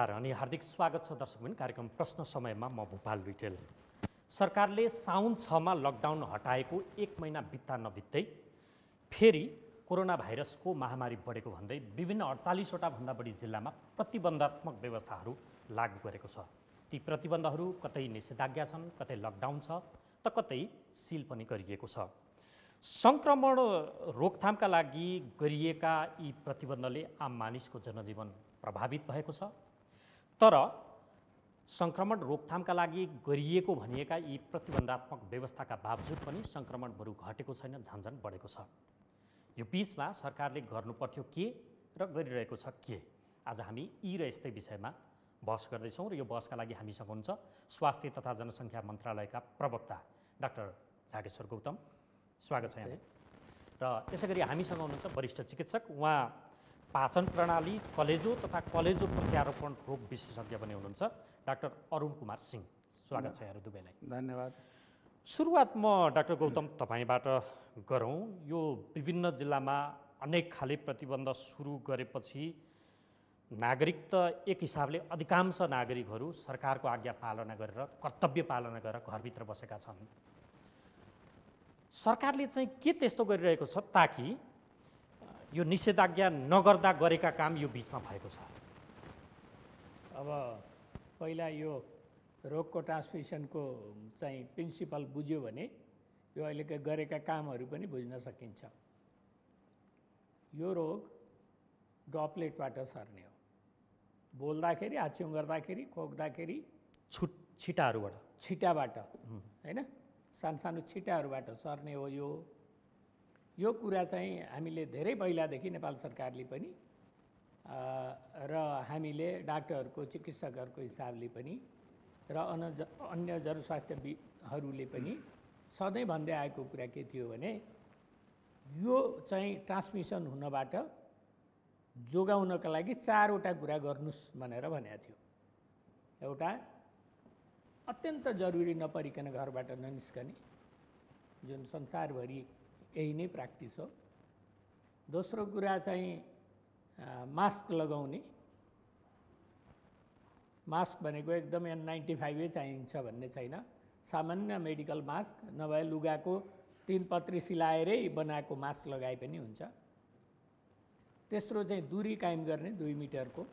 नमस्कार अनि हार्दिक स्वागत छ दर्शकबिन कार्यक्रम प्रश्न समयमा म भूपाल लुइटेल। सरकारले साउन 6 मा लकडाउन हटाएको 1 महिना बित्दा नबित्दै फेरि कोरोना भाइरसको महामारी बढेको भन्दै विभिन्न 48 वटा भन्दा बढी जिल्लामा प्रतिबन्धात्मक व्यवस्थाहरू लागू गरेको छ। ती प्रतिबन्धहरू कतै निषेधाज्ञा छन्, कतै लकडाउन छ, त कतै सिल पनि गरिएको छ। संक्रमण रोकथामका लागि गरिएका यी प्रतिबन्धले आम मानिसको जनजीवन प्रभावित भएको छ। तर संक्रमण रोकथामका लागि गरिएको भनिएका यी प्रतिबन्धात्मक व्यवस्थाका बावजुद पनि संक्रमण बरु घटेको छैन, झन्झन बढेको छ। यो बीचमा सरकारले गर्नुपर्थ्यो के र गरिरहेको छ के? आज हामी यी र यस्तै विषयमा बहस गर्दैछौँ र यो बहसका लागि हामीसँग हुनुहुन्छ स्वास्थ्य तथा जनसङ्ख्या मन्त्रालयका प्रवक्ता डाक्टर झागेश्वर गौतम। स्वागत छ यहाँलाई। र यसै गरी हामीसँग हुनुहुन्छ वरिष्ठ चिकित्सक, उहाँ पाचन प्रणाली, कलेजो तथा कलेजो प्रत्यारोपण रोग विशेषज्ञ पनि हुनुहुन्छ डाक्टर अरुण कुमार सिंह। स्वागत छ यहाँहरू दुवैलाई। धन्यवाद। सुरुवात म डाक्टर गौतम तपाईँबाट गरौँ। यो विभिन्न जिल्लामा अनेक खाले प्रतिबन्ध सुरु गरेपछि नागरिक त एक हिसाबले अधिकांश नागरिकहरू सरकारको आज्ञा पालना गरेर, कर्तव्य पालना गरेर घरभित्र बसेका छन्। सरकारले चाहिँ के त्यस्तो गरिरहेको छ ताकि यो निषेधाज्ञा नगर्दा गरेका काम यो बीचमा भएको छ? अब पहिला यो रोगको ट्रान्समिसनको चाहिँ प्रिन्सिपल बुझ्यो भने यो अहिलेका गरेका कामहरू पनि बुझ्न सकिन्छ। यो रोग ड्रपलेटबाट सर्ने हो। बोल्दाखेरि, आच्युङ गर्दाखेरि, खोक्दाखेरि छिटाबाट हैन, सानो छिटाहरूबाट सर्ने हो। यो कुरा चाहिँ हामीले धेरै पहिलादेखि नेपाल सरकारले पनि र हामीले डाक्टरहरूको, चिकित्सकहरूको हिसाबले पनि र अन्य जनस्वास्थ्यविदहरूले पनि सधैँ भन्दै आएको कुरा के थियो भने यो चाहिँ ट्रान्समिसन हुनबाट जोगाउनका लागि 4 वटा कुरा गर्नुस् भनेर भनेको थियो। एउटा, अत्यन्त जरुरी नपरिकन घरबाट ननिस्कने, जुन संसारभरि यही नै प्र्याक्टिस हो। दोस्रो कुरा चाहिँ मास्क लगाउने। मास्क भनेको एकदम N95 चाहिन्छ भन्ने छैन, सामान्य मेडिकल मास्क नभए लुगाको 3 पत्री सिलाएरै बनाएको मास्क लगाए पनि हुन्छ। तेस्रो चाहिँ दूरी कायम गर्ने 2 मिटरको,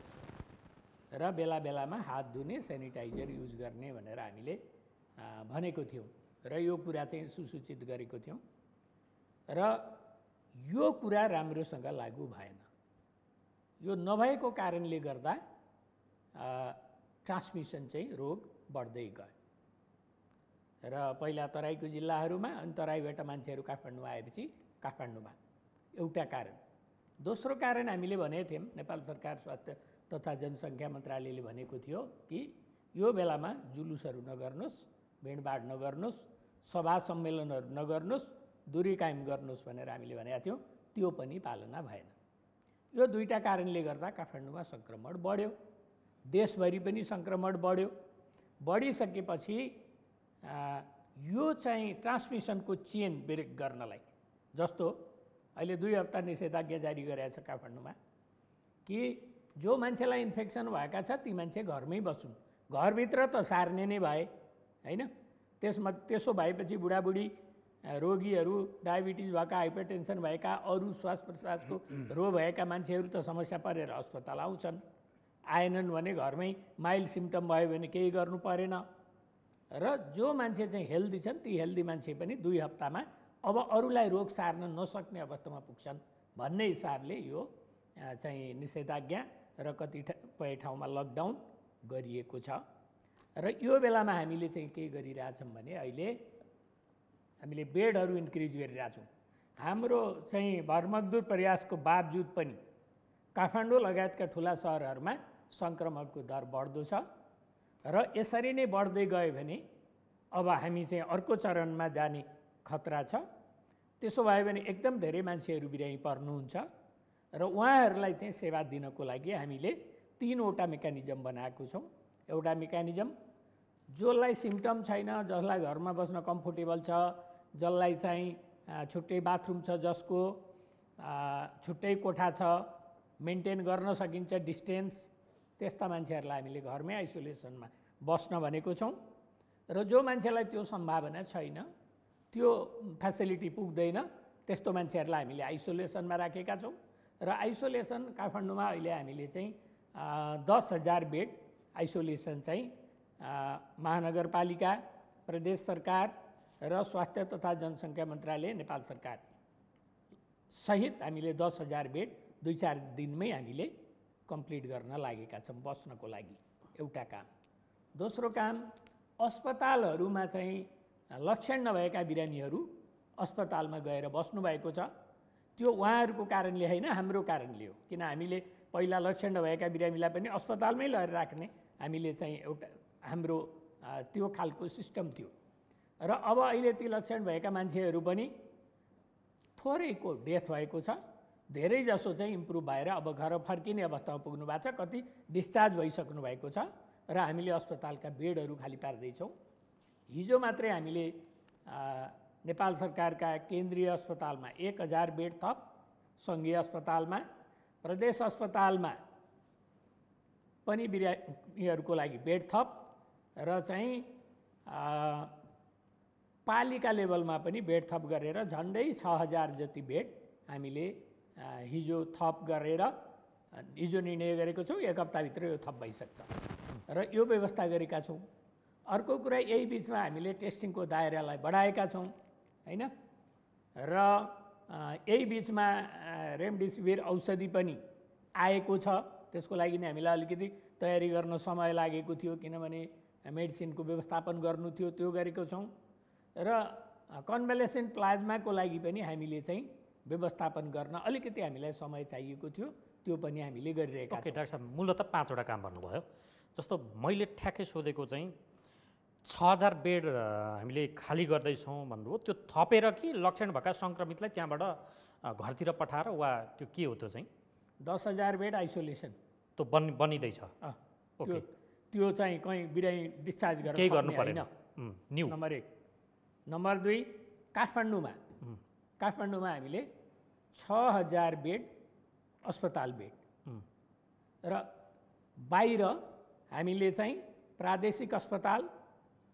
र बेला बेलामा हात धुने, सेनिटाइजर युज गर्ने भनेर हामीले भनेको थियौँ र यो कुरा चाहिँ सुसूचित गरेको थियौँ। र यो कुरा राम्रोसँग लागू भएन। यो नभएको कारणले गर्दा ट्रान्समिसन चाहिँ रोग बढ्दै गयो। र पहिला तराईको जिल्लाहरूमा, अनि तराईबाट मान्छेहरू काठमाडौँमा आएपछि काठमाडौँमा एउटा कारण। दोस्रो कारण हामीले भनेको थियौँ, नेपाल सरकार स्वास्थ्य तथा जनसङ्ख्या मन्त्रालयले भनेको थियो कि यो बेलामा जुलुसहरू नगर्नुहोस्, भिडभाड नगर्नुहोस्, सभा सम्मेलनहरू नगर्नुहोस्, दूरी कायम गर्नुहोस् भनेर हामीले भनेका थियौँ। त्यो पनि पालना भएन। यो 2टा कारणले गर्दा काठमाडौँमा सङ्क्रमण बढ्यो, देशभरि पनि सङ्क्रमण बढ्यो। बढिसकेपछि यो चाहिँ ट्रान्समिसनको चेन ब्रेक गर्नलाई, जस्तो अहिले 2 हप्ता निषेधाज्ञा जारी गरेको छ काठमाडौँमा कि जो मान्छेलाई इन्फेक्सन भएका छ ती मान्छे घरमै बसुन्। घरभित्र त सार्ने नै भए हैन। त्यसो भएपछि बुढाबुढी, रोगीहरू, डायबिटिज भएका, हाइपरटेन्सन भएका, अरू श्वास प्रश्वासको रोग भएका मान्छेहरू त समस्या परेर अस्पताल आउँछन्। आएनन् भने घरमै माइल्ड सिम्पटम भयो भने केही गर्नु परेन। र जो मान्छे चाहिँ हेल्दी छन् ती हेल्दी मान्छे पनि 2 हप्तामा अब अरूलाई रोग सार्न नसक्ने अवस्थामा पुग्छन् भन्ने हिसाबले यो चाहिँ निषेधाज्ञा र कतिपय ठाउँमा लकडाउन गरिएको छ। र यो बेलामा हामीले चाहिँ के गरिरहेछौँ भने अहिले हामीले बेडहरू इन्क्रिज गरिरहेछौँ। हाम्रो चाहिँ भरमग्दुर प्रयासको बावजुद पनि काठमाडौँ लगायतका ठुला सहरहरूमा सङ्क्रमणको दर बढ्दो छ। र यसरी नै बढ्दै गयो भने अब हामी चाहिँ अर्को चरणमा जाने खतरा छ। त्यसो भयो भने एकदम धेरै मान्छेहरू बिरामी पर्नुहुन्छ र उहाँहरूलाई चाहिँ सेवा दिनको लागि हामीले 3 वटा मेकानिजम बनाएको छौँ। एउटा मेकानिजम, जसलाई सिम्पटम छैन, जसलाई घरमा बस्न कम्फोर्टेबल छ, जसलाई चाहिँ छुट्टै बाथरुम छ, जसको छुट्टै कोठा छ, मेन्टेन गर्न सकिन्छ डिस्टेन्स, त्यस्ता मान्छेहरूलाई हामीले घरमै आइसोलेसनमा बस्न भनेको छौँ र जो मान्छेलाई त्यो सम्भावना छैन, त्यो फेसिलिटी पुग्दैन, त्यस्तो मान्छेहरूलाई हामीले आइसोलेसनमा राखेका छौँ र आइसोलेसन काठमाडौँमा अहिले हामीले चाहिँ 10,000 बेड आइसोलेसन चाहिँ महानगरपालिका, प्रदेश सरकार र स्वास्थ्य तथा जनसङ्ख्या मन्त्रालय, नेपाल सरकार सहित हामीले 10,000 बेड 2-4 दिनमै हामीले कम्प्लिट गर्न लागेका छौँ बस्नको लागि। एउटा काम। दोस्रो काम, अस्पतालहरूमा चाहिँ लक्षण नभएका बिरामीहरू अस्पतालमा गएर बस्नुभएको छ। त्यो उहाँहरूको कारणले होइन, हाम्रो कारणले हो। किन हामीले पहिला लक्षण नभएका बिरामीलाई पनि अस्पतालमै लगेर राख्ने हामीले चाहिँ एउटा हाम्रो त्यो खालको सिस्टम थियो र अब अहिले ती लक्षण भएका मान्छेहरू पनि थोरैको डेथ भएको छ, धेरै जसो चाहिँ इम्प्रुभ भएर अब घर फर्किने अवस्थामा पुग्नु भएको छ, कति डिस्चार्ज भइसक्नु भएको छ र हामीले अस्पतालका बेडहरू खाली पार्दैछौँ। हिजो मात्रै हामीले नेपाल सरकारका केन्द्रीय अस्पतालमा 1,000 बेड थप, सङ्घीय अस्पतालमा, प्रदेश अस्पतालमा पनि बिरामीहरूको लागि बेड थप र चाहिँ पालिका लेभलमा पनि बेड थप गरेर झन्डै 6,000 जति बेड हामीले हिजो थप गरेर हिजो निर्णय गरेको छौँ। 1 हप्ताभित्र यो थप भइसक्छ र यो व्यवस्था गरेका छौँ। अर्को कुरा, यही बिचमा हामीले टेस्टिङको दायरालाई बढाएका छौँ हैन र यही बिचमा रेमडेसिभिर औषधि पनि आएको छ। त्यसको लागि नै हामीलाई अलिकति तयारी गर्न समय लागेको थियो, किनभने मेडिसिनको व्यवस्थापन गर्नु थियो, त्यो गरेको छौँ र कन्भलेसेन्ट प्लाज्माको लागि पनि हामीले चाहिँ व्यवस्थापन गर्न अलिकति हामीलाई समय चाहिएको थियो, त्यो पनि हामीले गरिरहेका छौँ। ओके डाक्टर साहब, मूलतः 5वटा काम भन्नुभयो। जस्तो मैले ठ्याक्कै सोधेको चाहिँ 6,000 बेड हामीले खाली गर्दैछौँ भन्नुभयो, त्यो थपेर कि लक्षण भएका सङ्क्रमितलाई त्यहाँबाट घरतिर पठाएर वा त्यो के हो त्यो चाहिँ? 10,000 बेड आइसोलेसन त्यो बनिँदैछ। ओके, त्यो चाहिँ कहीँ बिरामी डिस्चार्ज गरेर केही गर्नु परेन। New number 1। नम्बर 2, काठमाडौँमा हामीले 6,000 बेड अस्पताल बेड र बाहिर हामीले चाहिँ प्रादेशिक अस्पताल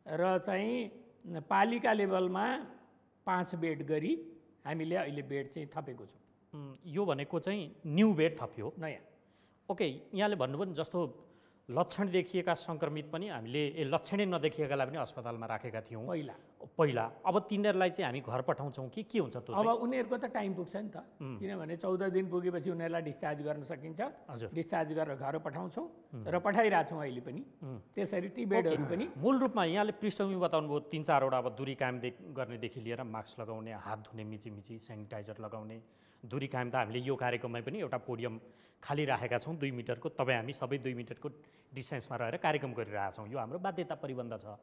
र चाहिँ पालिका लेभलमा 5 बेड गरी हामीले अहिले बेड चाहिँ थपेको छौँ। यो भनेको चाहिँ न्यू बेड थप्यो नयाँ। ओके, यहाँले भन्नुभयो नि जस्तो लक्षण देखिएका सङ्क्रमित पनि हामीले लक्षणै नदेखिएकालाई पनि अस्पतालमा राखेका थियौँ पहिला। अब तिनीहरूलाई चाहिँ हामी घर पठाउँछौँ कि के हुन्छ त्यो? अब उनीहरूको त टाइम पुग्छ नि त, किनभने 14 दिन पुगेपछि उनीहरूलाई डिस्चार्ज गर्न सकिन्छ। डिस्चार्ज गरेर घर पठाउँछौँ र पठाइरहेछौँ अहिले पनि। त्यसरी ती बेडहरू पनि मूल रूपमा यहाँले पृष्ठभूमि बताउनु भयो 3-4वटा। अब दूरी कायम गर्नेदेखि लिएर मास्क लगाउने, हात धुने मिची सेनिटाइजर लगाउने, दूरी कायम त हामीले यो कार्यक्रममै पनि एउटा पोडियम खाली राखेका छौँ 2 मिटरको। तपाईँ हामी सबै 2 मिटरको डिस्टेन्समा रहेर कार्यक्रम गरिरहेछौँ, यो हाम्रो बाध्यता परिबन्ध छ।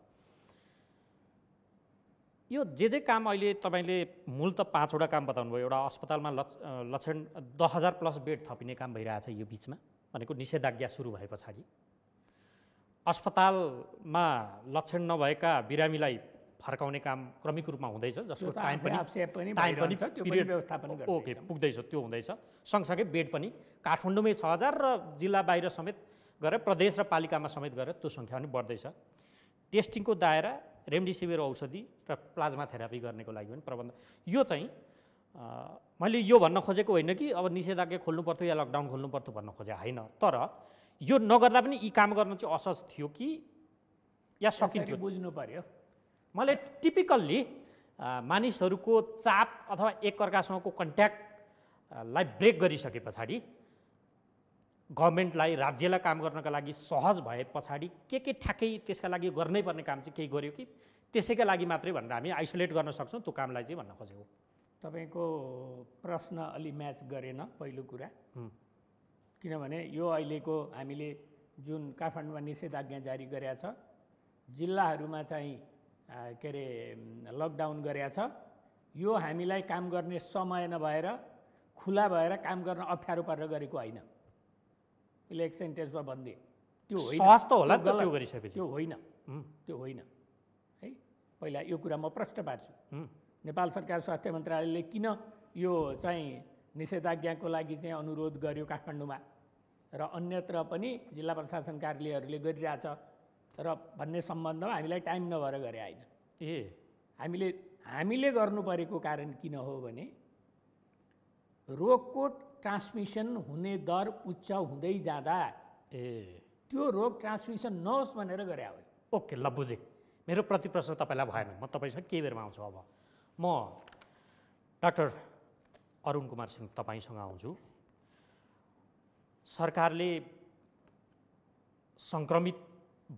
यो जे काम अहिले तपाईँले मूल त 5वटा काम बताउनु भयो। एउटा अस्पतालमा लक्षण 10,000 प्लस बेड थपिने काम भइरहेछ यो बिचमा, भनेको निषेधाज्ञा सुरु भए पछाडि। अस्पतालमा लक्षण नभएका बिरामीलाई फर्काउने काम क्रमिक रूपमा हुँदैछ, जसको टाइम पनि ओके पुग्दैछ, त्यो हुँदैछ। सँगसँगै बेड पनि काठमाडौँमै 6,000 र जिल्ला बाहिर समेत गरेर प्रदेश र पालिकामा समेत गरेर त्यो सङ्ख्या पनि बढ्दैछ। टेस्टिङको दायरा, रेमडेसिभिर औषधि र प्लाज्मा थेरापी गर्नेको लागि पनि प्रबन्ध। यो चाहिँ मैले यो भन्न खोजेको होइन कि अब निषेधाज्ञा खोल्नु पर्थ्यो या लकडाउन खोल्नु पर्थ्यो भन्न खोजे होइन, तर यो नगर्दा पनि यी काम गर्न चाहिँ असहज थियो कि या सकिन्थ्यो बुझ्नु पर्यो। मैले टिपिकल्ली मानिसहरूको चाप अथवा एकअर्कासँगको कन्ट्याक्टलाई ब्रेक गरिसके पछाडि गभर्मेन्टलाई, राज्यलाई काम गर्नका लागि सहज भए पछाडि के ठ्याक्कै त्यसका लागि गर्नै पर्ने काम चाहिँ केही गर्यो कि त्यसैका लागि मात्रै भनेर हामी आइसोलेट गर्न सक्छौँ त्यो कामलाई चाहिँ भन्न खोजेको? तपाईँको प्रश्न अलि म्याच गरेन पहिलो कुरा, किनभने यो अहिलेको हामीले जुन काठमाडौँमा निषेधाज्ञा जारी गरेका छ, जिल्लाहरूमा चाहिँ के अरे लकडाउन गरेका छ, यो हामीलाई काम गर्ने समय नभएर खुला भएर काम गर्न अप्ठ्यारो परेर गरेको होइन। इलेक्सन सेन्टेन्समा बन्दे त्यो होइन, सहज त होला नि त त्यो गरिसकेपछि। त्यो होइन, त्यो होइन है। पहिला यो कुरा म प्रश्न पार्छु, नेपाल सरकार स्वास्थ्य मन्त्रालयले किन यो चाहिँ निषेधाज्ञाको लागि चाहिँ अनुरोध गर्यो काठमाडौँमा र अन्यत्र पनि जिल्ला प्रशासन कार्यालयहरूले गरिरहेछ र भन्ने सम्बन्धमा हामीलाई टाइम नभएर गरे होइन। हामीले गर्नु परेको कारण किन हो भने रोगको ट्रान्समिसन हुने दर उच्च हुँदै जाँदा त्यो रोग ट्रान्समिसन नहोस् भनेर गरे हो। ओके, ल बुझेँ। मेरो प्रति प्रश्न तपाईँलाई भएन, म तपाईँसँग केही बेरमा आउँछु। अब म डाक्टर अरुण कुमार सिंह तपाईँसँग आउँछु। सरकारले सङ्क्रमित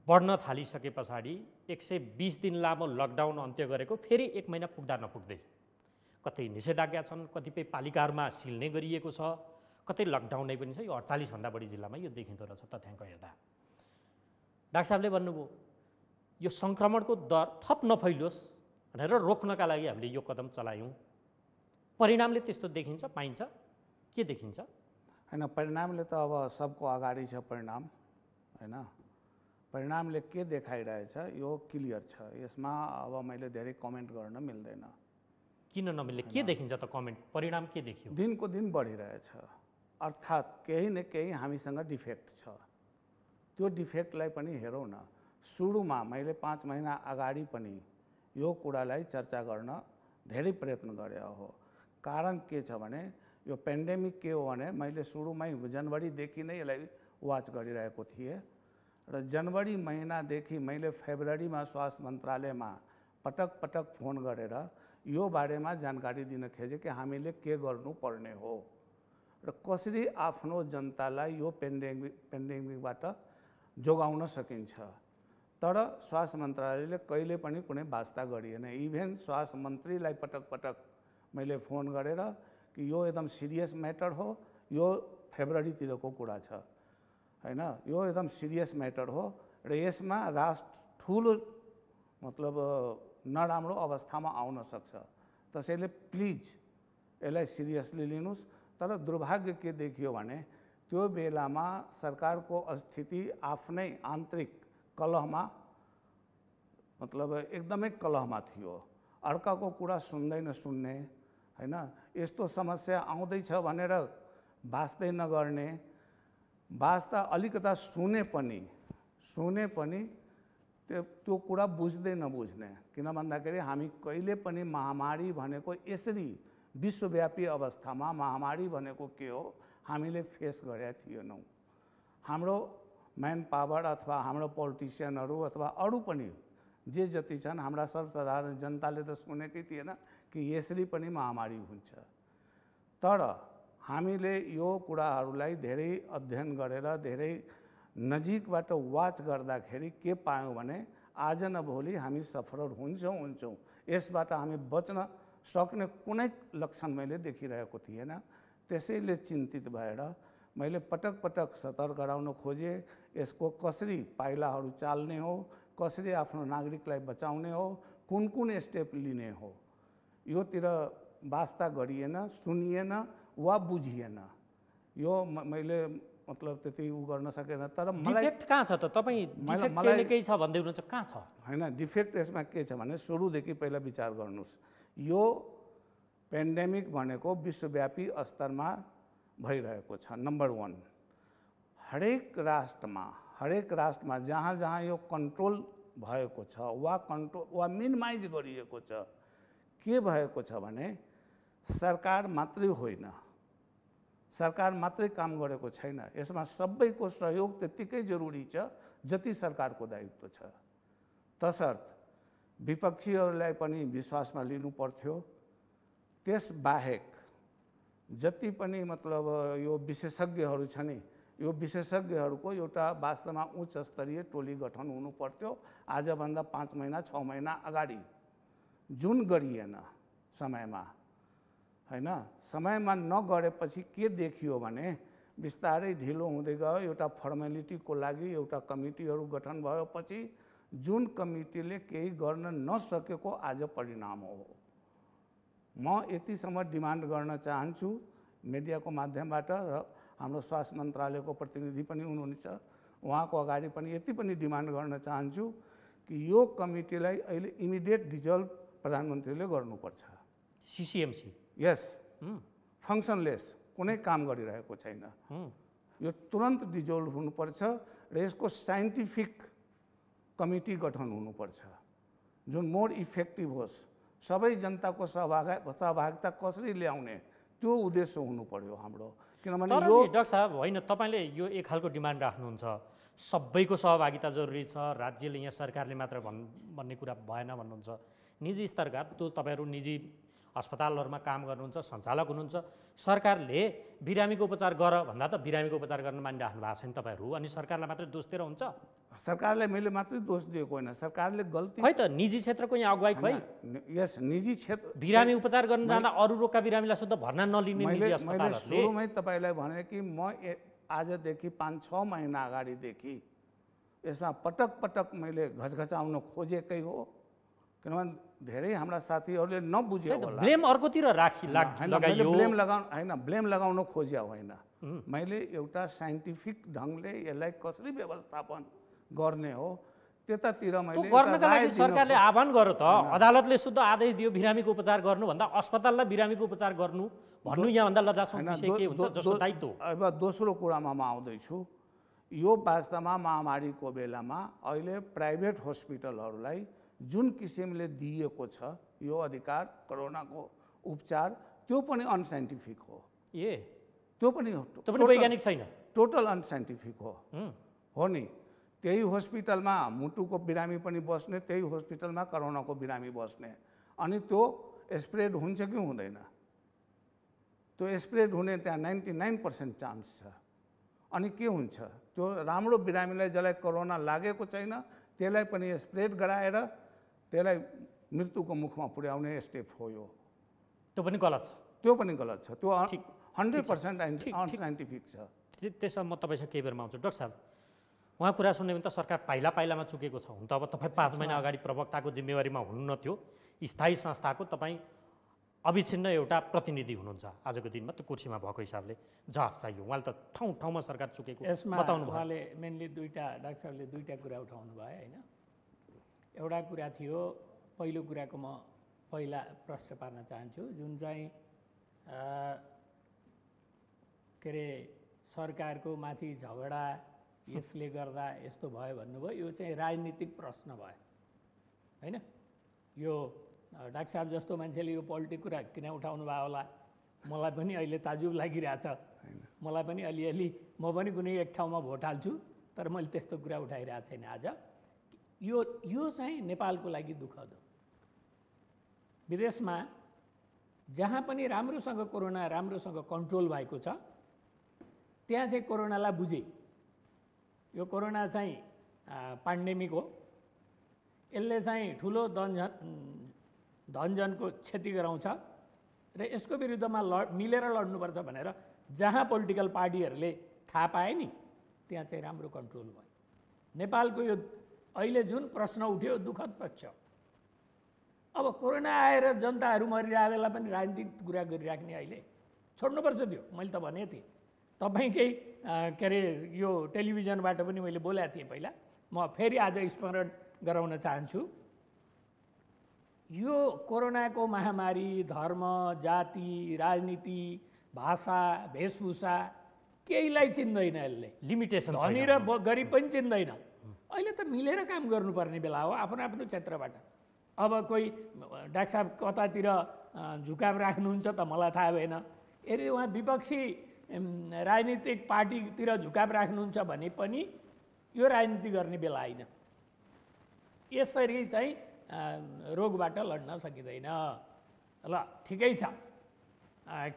बढ्न थालिसके पछाडि 120 दिन लामो लकडाउन अन्त्य गरेको फेरि 1 महिना पुग्दा नपुग्दै कतै निषेधाज्ञा छन्, कतिपय पालिकाहरूमा सिल नै गरिएको छ, कतै लकडाउनै पनि छ। यो 48 भन्दा बढी जिल्लामा यो देखिँदो रहेछ तथ्याङ्क हेर्दा। डाक्टर साहबले भन्नुभयो यो सङ्क्रमणको दर थप नफैलियोस् भनेर रोक्नका लागि हामीले यो कदम चलायौँ। परिणामले त्यस्तो देखिन्छ, पाइन्छ, के देखिन्छ? होइन, परिणामले त अब सबको अगाडि छ परिणाम, होइन। परिणामले के देखाइरहेछ यो क्लियर छ, यसमा अब मैले धेरै कमेन्ट गर्न मिल्दैन। किन नमिल्ने? के देखिन्छ त कमेन्ट? परिणाम के देखियो? दिनको दिन बढिरहेछ, अर्थात् केही न केही हामीसँग डिफेक्ट छ। त्यो डिफेक्टलाई पनि हेरौँ न। सुरुमा मैले 5 महिना अगाडि पनि यो कुरालाई चर्चा गर्न धेरै प्रयत्न गरे हो। कारण के छ भने यो पेन्डेमिक के हो भने मैले सुरुमै जनवरीदेखि नै यसलाई वाच गरिरहेको थिएँ र जनवरी महिनादेखि मैले फेब्रुअरीमा स्वास्थ्य मन्त्रालयमा पटक फोन गरेर यो बारेमा जानकारी दिन खोजेँ कि हामीले के गर्नुपर्ने हो र कसरी आफ्नो जनतालाई यो पेन्डेमिकबाट जोगाउन सकिन्छ। तर स्वास्थ्य मन्त्रालयले कहिले पनि कुनै वास्ता गरिएन। इभेन स्वास्थ्य मन्त्रीलाई पटक मैले फोन गरेर कि यो एकदम सिरियस म्याटर हो, यो फेब्रुअरीतिरको कुरा छ, होइन, यो एकदम सिरियस म्याटर हो र यसमा राष्ट्र ठुलो मतलब नराम्रो अवस्थामा आउन सक्छ, त्यसैले प्लिज यसलाई सिरियसली लिनुहोस्। तर दुर्भाग्य के देखियो भने त्यो बेलामा सरकारको स्थिति आफ्नै आन्तरिक कलहमा मतलब एकदमै कलहमा थियो। अर्काको कुरा सुन्ने, होइन, यस्तो समस्या आउँदैछ भनेर वास्तै नगर्ने, वास्ता अलिकता सुने पनि त्यो कुरा बुझ्दै नबुझ्ने। किन भन्दाखेरि हामी कहिले पनि महामारी भनेको यसरी विश्वव्यापी अवस्थामा महामारी भनेको के हो हामीले फेस गरेका थिएनौँ। हाम्रो म्यान पावर अथवा हाम्रो पोलिटिसियनहरू अथवा अरू पनि जे जति छन् हाम्रा सर्वसाधारण जनताले त सुनेकै थिएन कि यसरी पनि महामारी हुन्छ। तर हामीले यो कुराहरूलाई धेरै अध्ययन गरेर धेरै नजिकबाट वाच गर्दाखेरि के पायौँ भने आज न भोलि हामी सफर हुन्छौँ। यसबाट हामी बच्न सक्ने कुनै लक्षण मैले देखिरहेको थिएन। त्यसैले चिन्तित भएर मैले पटक सतर्क गराउन खोजेँ। यसको कसरी पाइलाहरू चाल्ने हो, कसरी आफ्नो नागरिकलाई बचाउने हो, कुन स्टेप लिने हो, योतिर वास्ता गरिएन, सुनिएन वा बुझिएन। यो मैले मतलब त्यति उ गर्न सकेन। तर मलाई डिफेक्ट कहाँ छ त? तपाईँ डिफेक्ट केही केही छ भन्दै हुनुहुन्छ, कहाँ छ? होइन, डिफेक्ट यसमा के छ भने सुरुदेखि पहिला विचार गर्नुहोस्। यो पेन्डेमिक भनेको विश्वव्यापी स्तरमा भइरहेको छ। नम्बर 1, हरेक राष्ट्रमा जहाँ यो कन्ट्रोल भएको छ वा मिनिमाइज गरिएको छ, के भएको छ भने सरकार मात्रै होइन, सरकार मात्रै काम गरेको छैन। यसमा सबैको सहयोग त्यत्तिकै जरुरी छ जति सरकारको दायित्व छ। तसर्थ विपक्षीहरूलाई पनि विश्वासमा लिनु पर्थ्यो। त्यसबाहेक जति पनि मतलब यो विशेषज्ञहरू छ नि, यो विशेषज्ञहरूको एउटा वास्तवमा उच्च स्तरीय टोली गठन हुनु पर्थ्यो। आजभन्दा 5 महिना 6 महिना अगाडि जुन गरिएन समयमा, होइन, समयमा नगरेपछि के देखियो भने बिस्तारै ढिलो हुँदै गयो। एउटा फर्मेलिटीको लागि एउटा कमिटीहरू गठन भएपछि जुन कमिटीले केही गर्न नसकेको आज परिणाम हो। म यतिसम्म डिमान्ड गर्न चाहन्छु मिडियाको माध्यमबाट र हाम्रो स्वास्थ्य मन्त्रालयको प्रतिनिधि पनि हुनुहुन्छ, उहाँको अगाडि पनि यति पनि डिमान्ड गर्न चाहन्छु कि यो कमिटीलाई अहिले इमिडिएट डिजल्भ प्रधानमन्त्रीले गर्नुपर्छ। CCMC यस, फङ्सनलेस, कुनै काम गरिरहेको छैन, यो तुरन्त डिजोल्भ हुनुपर्छ र यसको साइन्टिफिक कमिटी गठन हुनुपर्छ जुन मोर इफेक्टिभ होस्। सबै जनताको सहभागिता कसरी ल्याउने त्यो उद्देश्य हुनु पर्यो हाम्रो। किनभने तर यो नि डाक्टर साहब होइन, तपाईँले यो एक खालको डिमान्ड राख्नुहुन्छ, सबैको सहभागिता जरुरी छ, राज्यले यहाँ सरकारले मात्र भन्ने कुरा भएन भन्नुहुन्छ। निजी स्तरका त्यो तपाईँहरू निजी अस्पतालहरूमा काम गर्नुहुन्छ, सञ्चालक हुनुहुन्छ, सरकारले बिरामीको उपचार गर भन्दा त बिरामीको उपचार गर्न मानिराख्नु भएको छैन तपाईँहरू, अनि सरकारलाई मात्रै दोष दिएर हुन्छ? सरकारलाई मैले मात्रै दोष दिएको होइन, सरकारले गल्ती खै त निजी क्षेत्रको यहाँ अगुवाई खै? यस निजी क्षेत्र बिरामी उपचार गर्न जाँदा अरू रोगका बिरामीलाई शुद्ध भर्ना नलिने निजी मैले अस्पतालहरूले सुरुमै तपाईँलाई भने कि म आजदेखि 5-6 महिना अगाडिदेखि यसमा पटक पटक मैले घचघचाउन खोजेकै हो। किनभने धेरै हाम्रा साथीहरूले नबुझे होला। ब्लेम अर्कोतिर लगाइयो। ब्लेम लगाउन खोज्या होइन, मैले एउटा साइन्टिफिक ढङ्गले यसलाई कसरी व्यवस्थापन गर्ने हो त्यतातिर मैले गर्नका लागि सरकारले आह्वान गर्यो त, अदालतले शुद्ध आदेश दियो बिरामीको उपचार गर्नु भन्दा अस्पताललाई बिरामीको उपचार गर्नु भन्नु यहाँभन्दा लज्जास्पद विषय के हुन्छ जसको दायित्व? अब दोस्रो कुरामा म आउँदैछु। यो वास्तवमा महामारीको बेलामा अहिले प्राइभेट हस्पिटलहरूलाई जुन किसिमले दिएको छ यो अधिकार कोरोनाको उपचार, त्यो पनि अनसाइन्टिफिक हो। त्यो पनि वैज्ञानिक छैन, टोटल अनसाइन्टिफिक हो नि। त्यही हस्पिटलमा मुटुको बिरामी पनि बस्ने, त्यही हस्पिटलमा कोरोनाको बिरामी बस्ने, अनि त्यो स्प्रेड हुन्छ कि हुँदैन? त्यो स्प्रेड हुने त्यहाँ 99% चान्स छ। अनि के हुन्छ? त्यो राम्रो बिरामीलाई जसलाई कोरोना लागेको छैन त्यसलाई पनि स्प्रेड गराएर त्यसलाई मृत्युको मुखमा पुर्याउने स्टेप हो यो। त्यो पनि गलत छ। त्यो पनि गलत छ, त्यो 100% अनसाइन्टिफिक छ। त्यसमा म तपाईँसँग केही बेरमा आउँछु। डाक्टर साहब, उहाँ कुरा सुन्यो भने त सरकार पाइलामा चुकेको छ। हुन त अब तपाईँ 5 महिना अगाडि प्रवक्ताको जिम्मेवारीमा हुनुहुन्न थियो, स्थायी संस्थाको तपाईँ अविच्छिन्न एउटा प्रतिनिधि हुनुहुन्छ। आजको दिनमा त्यो कुर्सीमा भएको हिसाबले जवाफ चाहियो। उहाँले त ठाउँ ठाउँमा सरकार चुकेको बताउनु भयो। उहाँले मेनली डाक्टर साहबले दुईवटा कुरा उठाउनु भयो होइन। एउटा कुरा थियो, पहिलो कुराको म पहिला प्रश्न पार्न चाहन्छु, जुन चाहिँ के अरे सरकारको माथि झगडा यसले गर्दा यस्तो भयो भन्नुभयो। यो चाहिँ राजनीतिक प्रश्न भयो होइन। यो डाक्टर साहब जस्तो मान्छेले यो पोलिटिक कुरा किन उठाउनु भयो होला, मलाई पनि अहिले ताजुब लागिरहेछ। मलाई पनि अलिअलि, म पनि कुनै एक ठाउँमा भोट हाल्छु, तर मैले त्यस्तो कुरा उठाइरहेको छैन आज। यो चाहिँ नेपालको लागि दुःखद हो। विदेशमा जहाँ पनि राम्रोसँग कोरोना राम्रोसँग कन्ट्रोल भएको छ त्यहाँ चाहिँ कोरोनालाई बुझे यो कोरोना चाहिँ पेन्डेमिक हो, यसले चाहिँ ठुलो धनजनको क्षति गराउँछ र यसको विरुद्धमा मिलेर लड्नुपर्छ भनेर जहाँ पोलिटिकल पार्टीहरूले थाहा पाए नि त्यहाँ चाहिँ राम्रो कन्ट्रोल भयो। नेपालको यो अहिले जुन प्रश्न उठ्यो दुःखद पक्ष। अब कोरोना आएर जनताहरू मरिरहेको बेला पनि राजनीतिक कुरा गरिराख्ने अहिले छोड्नुपर्छ। त्यो मैले त भनेको थिएँ, तपाईँकै के अरे यो टेलिभिजनबाट पनि मैले बोलेको थिएँ पहिला, म फेरि आज स्मरण गराउन चाहन्छु। यो कोरोनाको महामारी धर्म, जाति, राजनीति, भाषा, वेशभूषा केहीलाई चिन्दैन। यसले लिमिटेसन धनी र गरिब पनि चिन्दैन। अहिले त मिलेर काम गर्नुपर्ने बेला हो आफ्नो आफ्नो क्षेत्रबाट। अब कोही डाक्टर साहब कतातिर झुकाव राख्नुहुन्छ त मलाई थाहा भएन। यदि उहाँ विपक्षी राजनीतिक पार्टीतिर झुकाव राख्नुहुन्छ भने पनि यो राजनीति गर्ने बेला होइन। यसरी चाहिँ रोगबाट लड्न सकिँदैन। ल ठिकै छ,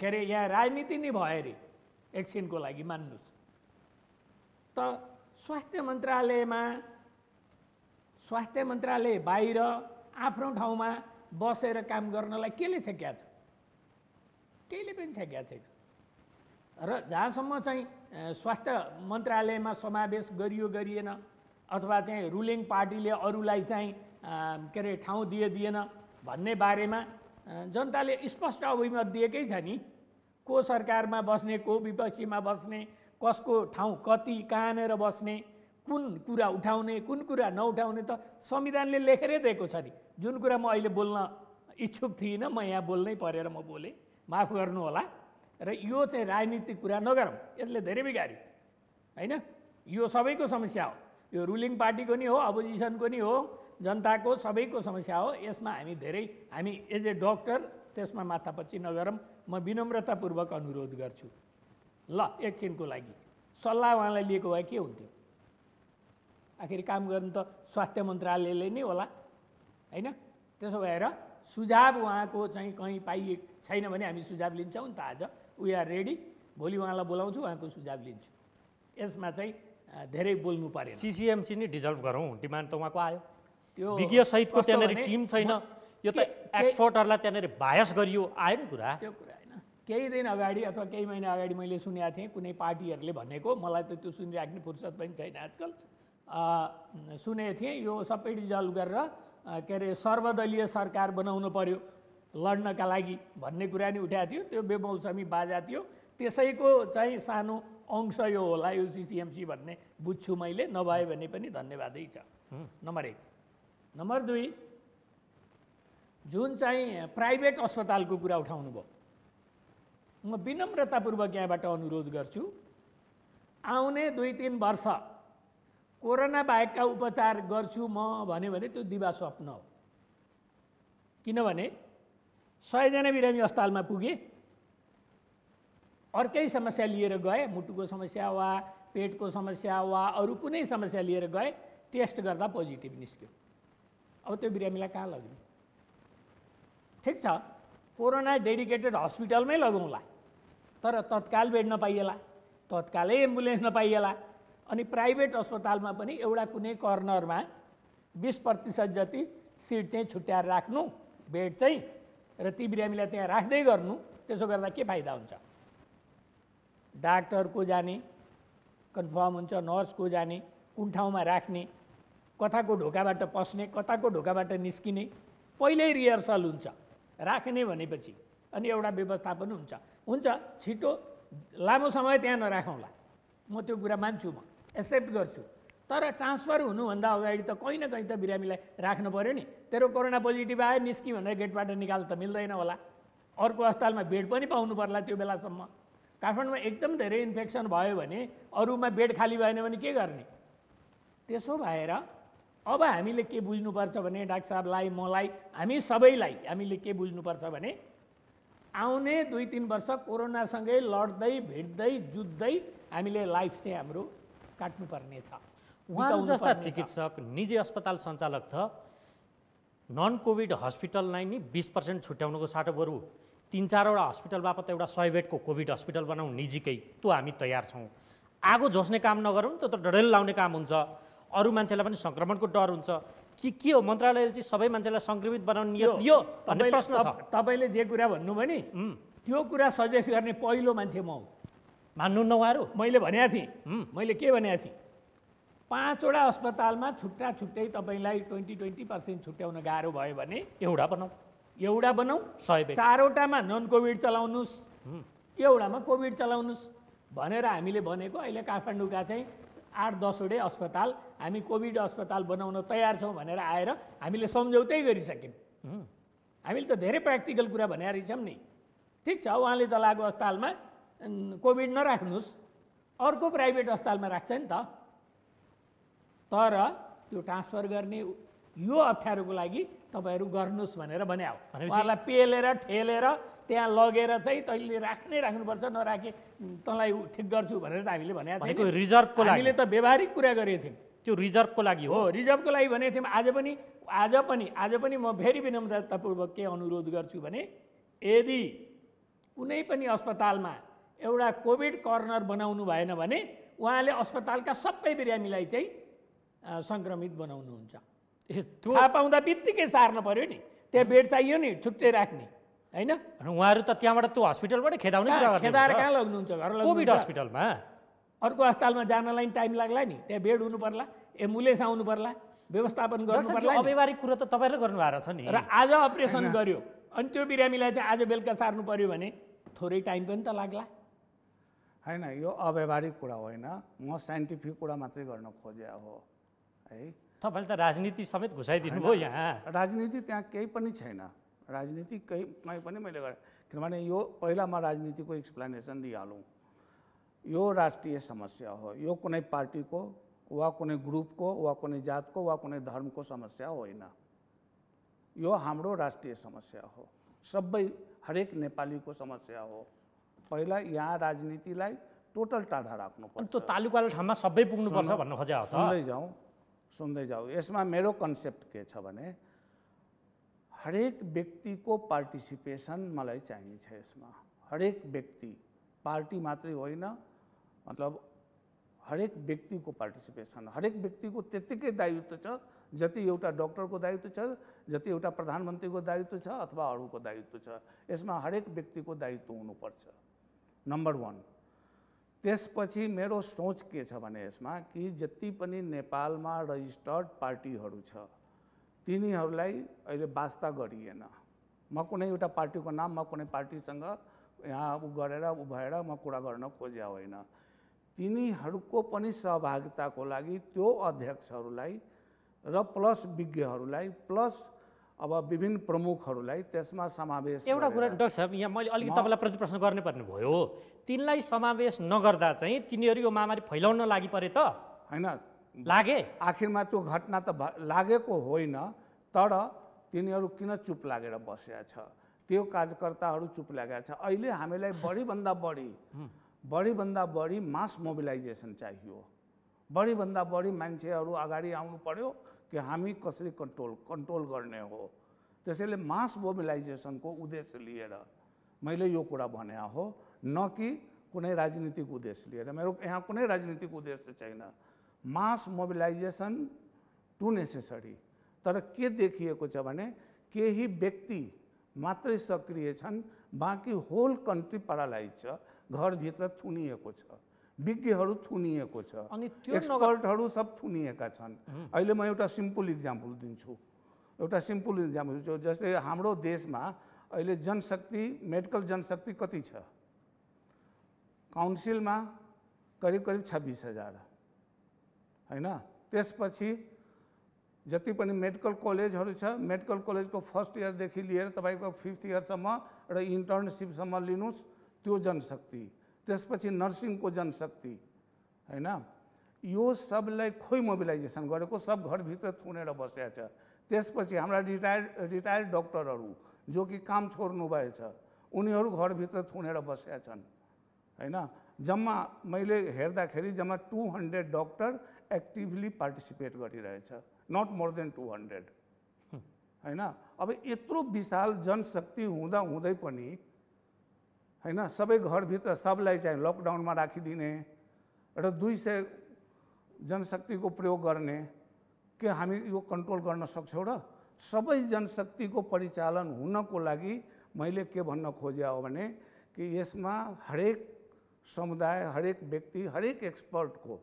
के अरे यहाँ राजनीति नै भयो अरे एकछिनको लागि मान्नुहोस् त। स्वास्थ्य मन्त्रालय बाहिर आफ्नो ठाउँमा बसेर काम गर्नलाई केले छेक्या छ? केहीले पनि छेक्या छैन। र जहाँसम्म चाहिँ स्वास्थ्य मन्त्रालयमा समावेश गरिएन अथवा चाहिँ रुलिङ पार्टीले अरूलाई चाहिँ के अरे ठाउँ दिएन भन्ने बारेमा जनताले स्पष्ट अभिमत दिएकै छ नि। को सरकारमा बस्ने, को विपक्षीमा बस्ने, कसको ठाउँ कति, कहाँनिर बस्ने, कुन कुरा उठाउने, कुन कुरा नउठाउने त संविधानले लेखेरै दिएको छ नि। जुन कुरा म अहिले बोल्न इच्छुक थिइनँ, म यहाँ बोल्नै परेर म बोलेँ, माफ गर्नु होला। र यो चाहिँ राजनीतिक कुरा नगरौँ, यसले धेरै बिगाऱ्यो। होइन? यो सबैको समस्या हो, यो रुलिङ पार्टीको नि हो, अपोजिसनको नि हो, जनताको सबैको समस्या हो। यसमा हामी एज ए डक्टर त्यसमा माथापच्ची नगरौँ। म विनम्रतापूर्वक अनुरोध गर्छु, ल एकछिनको लागि सल्लाह उहाँलाई लिएको भए के हुन्थ्यो? आखिर काम गर्नु त स्वास्थ्य मन्त्रालयले नै होला, होइन? त्यसो भएर सुझाव उहाँको चाहिँ कहीँ पाइए छैन भने हामी सुझाव लिन्छौँ नि त। आज वी आर रेडी, भोलि उहाँलाई बोलाउँछु, उहाँको सुझाव लिन्छु। यसमा चाहिँ धेरै बोल्नु परेन। सिसिएमसी नै डिजल्भ गरौँ, डिमान्ड त उहाँको आयो। त्यो विज्ञ सहितको त्यहाँनिर टिम छैन, यो त एक्सपर्टहरूलाई त्यहाँनिर बायस गरियो, आयो नि कुरा। त्यो कुरा होइन, केही दिन अगाडि अथवा केही महिना अगाडि मैले सुनेको थिएँ कुनै पार्टीहरूले भनेको, मलाई त त्यो सुनिराख्ने फुर्सद पनि छैन आजकल। सुनेको थिएँ यो सबै रिजल्भ गरेर के अरे सर्वदलीय सरकार बनाउनु पर्यो लड्नका लागि भन्ने कुरा नि उठाएको थियो। त्यो बेमौसमी बाजा थियो, त्यसैको चाहिँ सानो अंश यो होला यो सिसिएमसी भन्ने बुझ्छु मैले। नभए भने पनि धन्यवादै छ। नम्बर 1। नम्बर 2, जुन चाहिँ प्राइभेट अस्पतालको कुरा उठाउनु भयो, म विनम्रतापूर्वक यहाँबाट अनुरोध गर्छु, आउने 2-3 वर्ष कोरोना बाहेकका उपचार गर्छु म भन्यो भने त्यो दिवा स्वप्न हो। किनभने 100 जना बिरामी अस्पतालमा पुगे, अर्कै समस्या लिएर गए, मुटुको समस्या वा पेटको समस्या वा अरू कुनै समस्या लिएर गए, टेस्ट गर्दा पोजिटिभ निस्क्यो। अब त्यो बिरामीलाई कहाँ लग्ने? ठिक छ, कोरोना डेडिकेटेड हस्पिटलमै लगौँला, तर तत्काल बेड नपाइएला, तत्कालै एम्बुलेन्स नपाइएला। अनि प्राइभेट अस्पतालमा पनि एउटा कुनै कर्नरमा 20% जति सिट चाहिँ छुट्याएर राख्नु, बेड चाहिँ, र ती बिरामीलाई त्यहाँ राख्दै गर्नु। त्यसो गर्दा के फाइदा हुन्छ? डाक्टरको जाने कन्फर्म हुन्छ, नर्सको जाने, कुन ठाउँमा राख्ने, कताको ढोकाबाट पस्ने, कताको ढोकाबाट निस्किने, पहिल्यै रिहर्सल हुन्छ राख्ने भनेपछि। अनि एउटा व्यवस्थापन हुन्छ छिटो लामो समय त्यहाँ नराखौँला, म त्यो कुरा मान्छु, म एक्सेप्ट गर्छु। तर ट्रान्सफर हुनुभन्दा अगाडि त कहीँ न कहीँ त बिरामीलाई राख्नु पऱ्यो नि। तेरो कोरोना पोजिटिभ आयो, निस्कि भनेर गेटबाट निकाल्नु त मिल्दैन होला। अर्को अस्पतालमा बेड पनि पाउनु पर्ला त्यो बेलासम्म। काठमाडौँमा एकदम धेरै इन्फेक्सन भयो भने अरूमा बेड खाली भएन भने के गर्ने? त्यसो भएर अब हामीले के बुझ्नुपर्छ भने डाक्टर साहबलाई, मलाई, हामी सबैलाई हामीले के बुझ्नुपर्छ भने आउने 2-3 वर्ष कोरोनासँगै लड्दै भिड्दै जुझ्दै हामीले लाइफ चाहिँ हाम्रो काट्नुपर्ने छ। उहाँहरू जस्ता चिकित्सक, निजी अस्पताल सञ्चालक त नन कोभिड हस्पिटललाई नि 20% छुट्याउनुको साटो बरु 3-4वटा हस्पिटल बापत एउटा 100 बेडको कोभिड हस्पिटल बनाउँ निजीकै, त्यो हामी तयार छौँ। आगो झोस्ने काम नगरौँ, त्यो त डडेल लाउने काम हुन्छ। अरू मान्छेलाई पनि सङ्क्रमणको डर हुन्छ के हो? मन्त्रालयले चाहिँ सबै मान्छेलाई सङ्क्रमित बनाउने नियत लियो भन्ने प्रश्न छ। तपाईँले जे कुरा भन्नु भने त्यो कुरा सजेस्ट गर्ने पहिलो मान्छे म हुँ। मान्नुहुन्न उहाँहरू? मैले भनेको थिएँ, मैले के भनेको थिएँ, 5वटा अस्पतालमा छुट्टा छुट्टै तपाईँलाई 20% छुट्याउन गाह्रो भयो भने एउटा बनाऊ, 100 बेड, 4वटामा नन कोभिड चलाउनुहोस्, एउटामा कोभिड चलाउनुहोस् भनेर हामीले भनेको। अहिले काठमाडौँका चाहिँ 8-10वटै अस्पताल हामी कोभिड अस्पताल बनाउन तयार छौँ भनेर आएर हामीले सम्झौतै गरिसक्यौँ। हामीले त धेरै प्र्याक्टिकल कुरा भनेर रहेछौँ नि। ठिक छ, उहाँले चलाएको अस्पतालमा कोभिड नराख्नुहोस्, अर्को प्राइभेट अस्पतालमा राख्छ नि त। तर त्यो ट्रान्सफर गर्ने यो अप्ठ्यारोको लागि तपाईँहरू गर्नुहोस् भनेर भने हो। उहाँलाई पेलेर ठेलेर त्यहाँ लगेर चाहिँ तैँले राख्नुपर्छ, नराखे तँलाई ठिक गर्छु भनेर त हामीले भनेको छैन। रिजर्भको लागि हामीले त व्यवहारिक कुरा गरेको थियौँ। त्यो रिजर्भको लागि हो, रिजर्भको लागि भनेको थियौँ। आज पनि म फेरि विनम्रतापूर्वक के अनुरोध गर्छु भने यदि कुनै पनि अस्पतालमा एउटा कोभिड कर्नर बनाउनु भएन भने उहाँले अस्पतालका सबै बिरामीलाई चाहिँ सङ्क्रमित बनाउनुहुन्छ। थाहा पाउँदा बित्तिकै सार्न पर्यो नि, त्यहाँ बेड चाहियो नि छुट्टै राख्ने, होइन? उहाँहरू त त्यहाँबाट त्यो हस्पिटलबाटै खेदाउने कुरा गर्नुहुन्छ। खेदाएर कहाँ लग्नुहुन्छ? घर कोभिड हस्पिटलमा अर्को अस्पतालमा जानलाई टाइम लाग्ला नि, त्यहाँ बेड हुनु पर्ला, एम्बुलेन्स आउनु पर्ला, व्यवस्थापन गर्नु पर्ला। अव्यवहारिक कुरा त तपाईँले गर्नुभएको छ नि। र आज अपरेसन गर्यो अनि त्यो बिरामीलाई चाहिँ आज बेलुका सार्नु पर्यो भने थोरै टाइम पनि त लाग्ला। होइन, यो अव्यवहारिक कुरा होइन, म साइन्टिफिक कुरा मात्रै गर्न खोजे हो है। तपाईँले त राजनीति समेत घुसाइदिनु भयो यहाँ। राजनीति त्यहाँ केही पनि छैन, राजनीति कहीँ पनि मैले गरेँ। किनभने यो पहिला म राजनीतिको एक्सप्लेनेसन दिइहालौँ। यो राष्ट्रिय समस्या हो, यो कुनै पार्टीको वा कुनै ग्रुपको वा कुनै जातको वा कुनै धर्मको समस्या होइन। यो हाम्रो राष्ट्रिय समस्या हो, सबै हरेक नेपालीको समस्या हो। पहिला यहाँ राजनीतिलाई टोटल टाढा राख्नुपर्छ। त्यो तालुकाले ठाउँमा सबै पुग्नुपर्छ भन्न खोजेको हो त। सुन्दै जाऊ। यसमा मेरो कन्सेप्ट के छ भने हरेक व्यक्तिको पार्टिसिपेसन मलाई चाहिन्छ यसमा। हरेक व्यक्ति, पार्टी मात्रै होइन, मतलब हरेक व्यक्तिको पार्टिसिपेसन। हरेक व्यक्तिको त्यत्तिकै दायित्व छ जति एउटा डक्टरको दायित्व छ, जति एउटा प्रधानमन्त्रीको दायित्व छ अथवा अरूको दायित्व छ। यसमा हरेक व्यक्तिको दायित्व हुनुपर्छ, नम्बर 1। त्यसपछि मेरो सोच के छ भने यसमा कि जति पनि नेपालमा रजिस्टर्ड पार्टीहरू छ तिनीहरूलाई अहिले वास्ता गरिएन। म कुनै एउटा पार्टीको नाम, म कुनै पार्टीसँग यहाँ उ भएर म कुरा गर्न खोजेको होइन। तिनीहरूको पनि सहभागिताको लागि त्यो अध्यक्षहरूलाई र प्लस विज्ञहरूलाई प्लस अब विभिन्न प्रमुखहरूलाई त्यसमा समावेश एउटा कुरा डाक्टर साहब, यहाँ मैले अलिकति तपाईँलाई प्रति प्रश्न गर्नै पर्ने भयो। तिनलाई समावेश नगर्दा चाहिँ तिनीहरू यो महामारी फैलाउन लागि परे त होइन? लागे। आखिरमा त्यो घटना त लागेको होइन, तर तिनीहरू किन चुप लागेर बसेका छ? त्यो कार्यकर्ताहरू चुप लागेका छ। अहिले हामीलाई बढीभन्दा बढी मास मोबिलाइजेसन चाहियो। बढीभन्दा बढी मान्छेहरू अगाडि आउनु पर्यो कि हामी कसरी कन्ट्रोल गर्ने हो। त्यसैले मास मोबिलाइजेसनको उद्देश्य लिएर मैले यो कुरा भने हो, न कि कुनै राजनीतिक उद्देश्य लिएर। मेरो यहाँ कुनै राजनीतिक उद्देश्य छैन। मास मोबिलाइजेसन टु नेसेसरी। तर के देखिएको छ भने केही व्यक्ति मात्रै सक्रिय छन्, बाँकी होल कन्ट्री प्यारालाइज छ, घरभित्र थुनिएको छ, विज्ञहरू थुनिएको छ, एक्सपर्टहरू सब थुनिएका छन्। अहिले म एउटा सिम्पल इक्जाम्पल दिन्छु। जस्तै हाम्रो देशमा अहिले जनशक्ति, मेडिकल जनशक्ति कति छ? काउन्सिलमा करिब 26,000 होइन? त्यसपछि जति पनि मेडिकल कलेजहरू छ, मेडिकल कलेजको फर्स्ट इयरदेखि लिएर तपाईँको 5th इयरसम्म र इन्टर्नसिपसम्म लिनुहोस्, त्यो जनशक्ति। त्यसपछि नर्सिङको जनशक्ति होइन? यो सबलाई खोइ मोबिलाइजेसन गरेको, सब घरभित्र थुनेर बसेका छ। त्यसपछि हाम्रा रिटायर्ड डक्टरहरू जो कि काम छोड्नु भएछ, उनीहरू घरभित्र थुनेर बसेका छन् होइन? जम्मा मैले हेर्दाखेरि जम्मा 200 डक्टर एक्टिभली पार्टिसिपेट गरिरहेछ, नट मोर देन 200 होइन? अब यत्रो विशाल जनशक्ति हुँदै पनि होइन, सबै घरभित्र सबलाई चाहिँ लकडाउनमा राखिदिने र 200 जनशक्तिको प्रयोग गर्ने, के हामी यो कन्ट्रोल गर्न सक्छौँ र? सबै जनशक्तिको परिचालन हुनको लागि मैले के भन्न खोजेँ हो भने कि यसमा हरेक समुदाय, हरेक व्यक्ति, हरेक एक्सपर्टको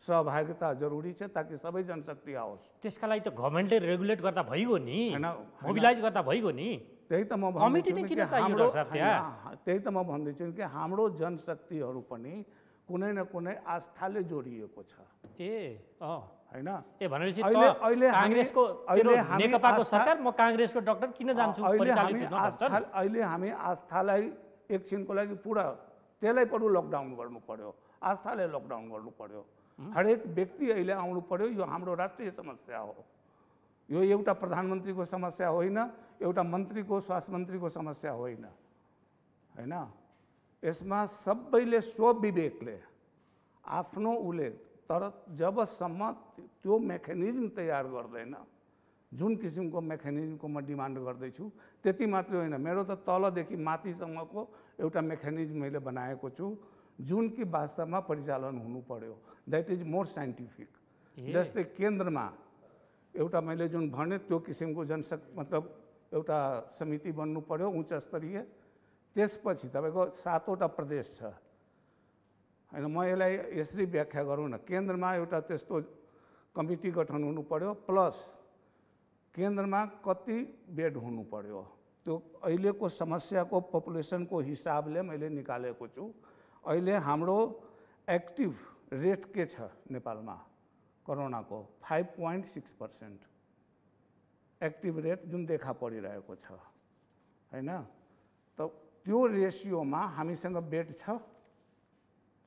सहभागिता जरुरी छ ताकि सबै जनशक्ति आओस्। त्यसका लागि त गभर्मेन्टले रेगुलेट गर्दा भइगयो नि, मोबिलाइज गर्दा भइगयो नि। त्यही त म भन्दैछु कि हाम्रो जनशक्तिहरू पनि कुनै न कुनै आस्थाले जोडिएको छ। होइन? भनेपछि कांग्रेसको नेकपाको सरकार, म कांग्रेसको डाक्टर किन जान्छु परिचालित हुन? अहिले हामी आस्थालाई एकछिनको लागि पुरा त्यसलाई पनि लकडाउन गर्नु पर्यो, आस्थालाई लकडाउन गर्नु पर्यो। हरेक व्यक्ति अहिले आउनु पर्यो। यो हाम्रो राष्ट्रिय समस्या हो। यो एउटा प्रधानमन्त्रीको समस्या होइन, एउटा मन्त्रीको, स्वास्थ्य मन्त्रीको समस्या होइन होइन? यसमा सबैले स्वविवेकले आफ्नो तर जबसम्म त्यो मेकानिजम तयार गर्दैन, जुन किसिमको मेकानिजमको म डिमान्ड गर्दैछु त्यति मात्रै होइन, मेरो त तलदेखि माथिसम्मको एउटा मेकानिजम मैले बनाएको छु जुन कि वास्तवमा परिचालन हुनु पर्यो। That is more scientific. जस्तै केन्द्रमा एउटा मैले जुन भने त्यो किसिमको जनशक्ति, मतलब एउटा समिति बन्नु पर्यो उच्च स्तरीय। त्यसपछि तपाईँको 7वटा प्रदेश छ होइन? म यसलाई यसरी व्याख्या गरौँ न, केन्द्रमा एउटा त्यस्तो कमिटी गठन हुनु पर्यो, प्लस केन्द्रमा कति बेड हुनु पर्यो, त्यो अहिलेको समस्याको पपुलेसनको हिसाबले मैले निकालेको छु। अहिले हाम्रो एक्टिभ रेट के छ नेपालमा कोरोनाको? 5.6% एक्टिभ रेट जुन देखा परिरहेको छ होइन? त त्यो रेसियोमा हामीसँग बेड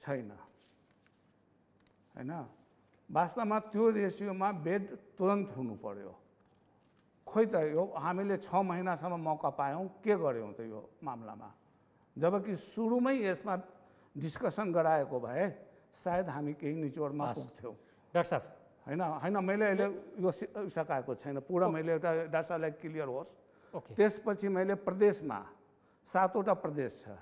छैन हैन। वास्तवमा त्यो रेसियोमा बेड तुरन्त हुनु पर्यो। खोइ त यो हामीले 6 महिनासम्म मौका पायौँ, के गर्यौँ त यो मामलामा? जबकि सुरुमै यसमा डिस्कसन गराएको भए सायद हामी केही निचोडमा पुग्थ्यौँ। डाक्टर साहब होइन मैले अहिले यो सकाएको छैन पुरा, मैले एउटा डाक्टर साहबलाई क्लियर होस्। ओके। त्यसपछि मैले प्रदेशमा 7वटा प्रदेश छ,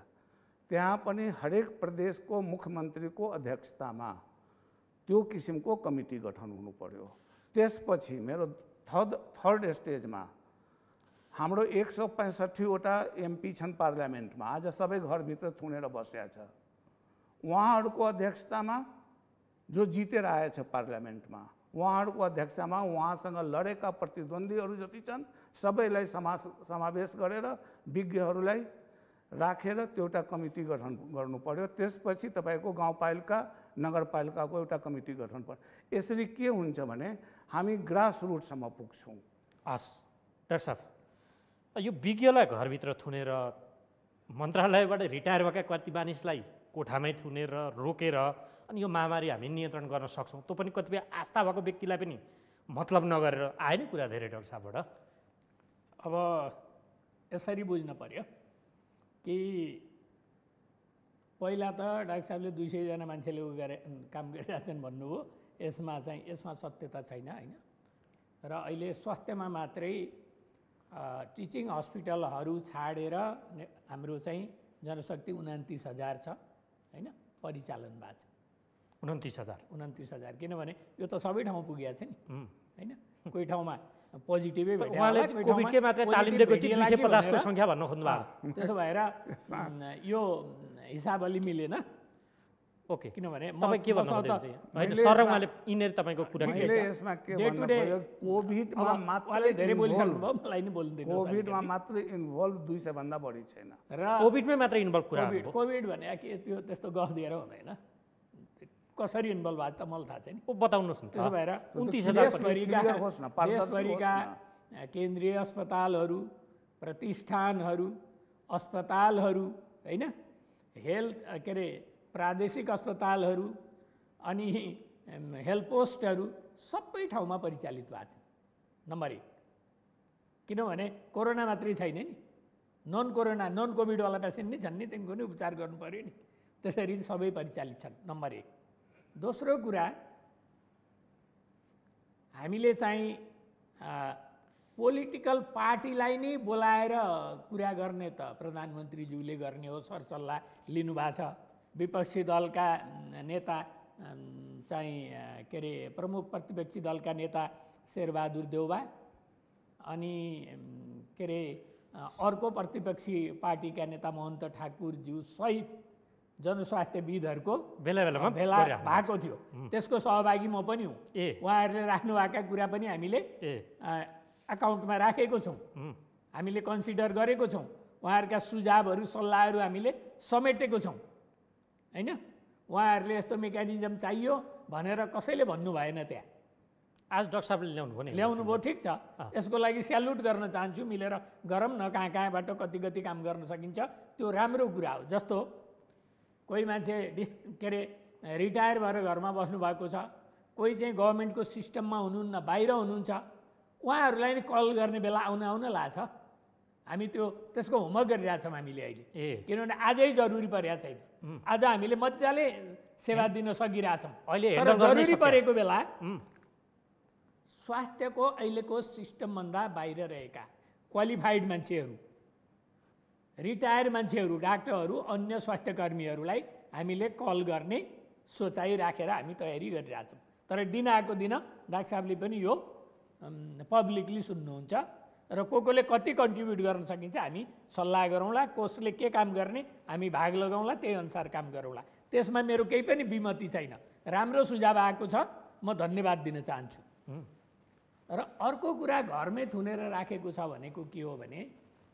त्यहाँ पनि हरेक प्रदेशको मुख्यमन्त्रीको अध्यक्षतामा त्यो किसिमको कमिटी गठन हुनु पर्यो। त्यसपछि मेरो थर्ड स्टेजमा हाम्रो 165वटा एमपी छन् पार्लियामेन्टमा, आज सबै घरभित्र थुनेर बसेका छ। उहाँहरूको अध्यक्षतामा जो जितेर आएछ पार्लियामेन्टमा, उहाँहरूको अध्यक्षतामा उहाँसँग लडेका प्रतिद्वन्द्वीहरू जति छन् सबैलाई समावेश गरेर विज्ञहरूलाई राखेर त्यो एउटा कमिटी गठन गर्नु पर्यो। त्यसपछि तपाईँको गाउँपालिका नगरपालिकाको एउटा कमिटी गठन पर्यो। यसरी के हुन्छ भने हामी ग्रास रुटसम्म पुग्छौँ। हस् डाक्टर साहब, यो विज्ञलाई घरभित्र थुनेर मन्त्रालयबाट रिटायर भएका कति मानिसलाई कोठामै थुनेर रोकेर अनि यो महामारी हामी नियन्त्रण गर्न सक्छौँ, त्यो पनि कतिपय आस्था भएको व्यक्तिलाई पनि मतलब नगरेर आयो नि कुरा धेरै डाक्टर साहबबाट। अब यसरी बुझ्न पर्यो कि पहिला त डाक्टर साहबले 200 जना मान्छेले काम गरिरहेछन् भन्नुभयो, यसमा सत्यता छैन होइन। र अहिले स्वास्थ्यमा मात्रै टिचिङ हस्पिटलहरू छाडेर हाम्रो चाहिँ जनशक्ति 29,000 छ होइन, परिचालन भएको छ 29,000। किनभने यो त सबै ठाउँ पुगेको छ नि होइन। कोही ठाउँमा पोजिटिभै भेट्यो, कोभिडकै मात्रै तालिम दिएको चाहिँ 250 को संख्या भन्न खोज्नुभयो। त्यसो भएर यो हिसाब अलि मिलेन। ओके, किनभने तपाईँ के भन्नु खोज्नुहुन्छ? होइन सर र उहाँले यिनीहरू तपाईँको कुरा के छ? यसमा के भन्नु पर्यो, कोभिडमा मात्रै धेरै बोलिसक्नु भयो, मलाई नि बोल्नु दिनु। कोभिडमा मात्रै इन्भल्भ 200 भन्दा बढी छैन। र कोभिडमै मात्रै इन्भल्भ कुरा हो। कोभिड भने के त्यो त्यस्तो गफ दिएर हुँदैन। कसरी इन्भल्भ भएको त मलाई थाहा छैन। बताउनुहोस् न। त्यसो भएर 29,000 देशभरिका केन्द्रीय अस्पतालहरू, प्रतिष्ठानहरू, अस्पतालहरू होइन, हेल्थ के अरे प्रादेशिक अस्पतालहरू अनि हेल्थ पोस्टहरू सबै ठाउँमा परिचालित भएको छ। नम्बर 1, किनभने कोरोना मात्रै छैन नि, नन कोभिडवाला पेसेन्ट नै छन् नि, तिनको नि उपचार गर्नु पऱ्यो नि। त्यसरी सबै परिचालित छन्। नम्बर 1। दोस्रो कुरा, हामीले चाहिँ पोलिटिकल पार्टीलाई नै बोलाएर कुरा गर्ने त प्रधानमन्त्रीज्यूले गर्ने हो, सरसल्लाह लिनुभएको छ। विपक्षी दलका नेता चाहिँ के अरे प्रमुख प्रतिपक्षी दलका नेता शेरबहादुर देउबा अनि के अरे अर्को प्रतिपक्षी पार्टीका नेता महन्त ठाकुरज्यू सहित जनस्वास्थ्यविदहरूको भेला भएको थियो। त्यसको सहभागी म पनि हुँ। उहाँहरूले राख्नुभएका कुरा पनि हामीले अकाउन्टमा राखेको छौँ, हामीले कन्सिडर गरेको छौँ। उहाँहरूका सुझावहरू सल्लाहहरू हामीले समेटेको छौँ होइन। उहाँहरूले यस्तो मेकानिजम चाहियो भनेर कसैले भन्नु भएन। त्यहाँ आज डाक्टर साहबले ल्याउनु भयो, ठिक छ। यसको लागि स्याल्युट गर्न चाहन्छु। मिलेर गरौँ न, कहाँबाट कति काम गर्न सकिन्छ, त्यो राम्रो कुरा हो। जस्तो कोही मान्छे के अरे रिटायर भएर घरमा बस्नुभएको छ, कोही चाहिँ गभर्मेन्टको सिस्टममा हुनुहुन्न, बाहिर हुनुहुन्छ, उहाँहरूलाई नि कल गर्ने बेला आउन लाग्छ। हामी त्यसको होमवर्क गरिरहेछौँ हामीले अहिले, किनभने आजै जरुरी परेको छैन। आज हामीले मजाले सेवा दिन सकिरहेछौँ। तर जरुरी परेको बेला स्वास्थ्यको अहिलेको सिस्टमभन्दा बाहिर रहेका क्वालिफाइड मान्छेहरू, रिटायर मान्छेहरू, डाक्टरहरू, अन्य स्वास्थ्यकर्मीहरूलाई हामीले कल गर्ने सोचाइ राखेर हामी तयारी गरिरहेछौँ। तर दिन आएको दिन डाक्टर साहबले पनि यो पब्लिकली सुन्नुहुन्छ र कोले कति कन्ट्रिब्युट गर्न सकिन्छ हामी सल्लाह गरौँला। कसले के काम गर्ने हामी भाग लगाउँला, त्यही अनुसार काम गरौँला। त्यसमा मेरो केही पनि विमति छैन। राम्रो सुझाव आएको छ, म धन्यवाद दिन चाहन्छु। र अर्को कुरा, घरमै थुनेर राखेको छ भनेको के हो भने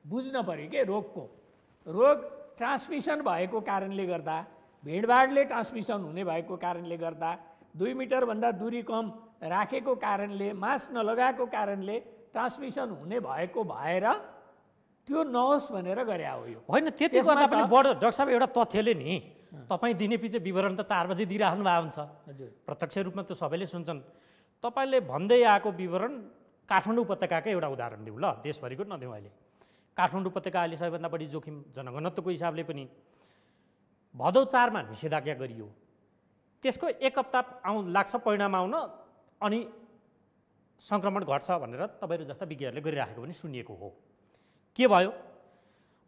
बुझ्न पर्यो कि रोग ट्रान्समिसन भएको कारणले गर्दा, भिडभाडले ट्रान्समिसन हुने भएको कारणले गर्दा, 2 मिटरभन्दा दूरी कम राखेको कारणले, मास्क नलगाएको कारणले ट्रान्समिसन हुने भएको भएर त्यो नहोस् भनेर गरे हो यो। होइन त्यति गर्दा पनि बढो। डाक्टर साहब एउटा तथ्यले नि तपाईँ दिने पछि विवरण त 4 बजे दिइराख्नु भएको हुन्छ, हजुर प्रत्यक्ष रूपमा त सबैले सुन्छन्। तपाईँले भन्दै आएको विवरण काठमाडौँ उपत्यकाकै एउटा उदाहरण दिउँ ल, देशभरिको नदिउँ। अहिले काठमाडौँ उपत्यका अहिले सबैभन्दा बढी जोखिम जनघनत्वको हिसाबले पनि भदौ 4 मा निषेधाज्ञा गरियो। त्यसको 1 हप्ता लाग्छ परिणाम आउन, अनि सङ्क्रमण घट्छ भनेर तपाईँहरू जस्ता विज्ञहरूले गरिराखेको पनि सुनिएको हो। के भयो?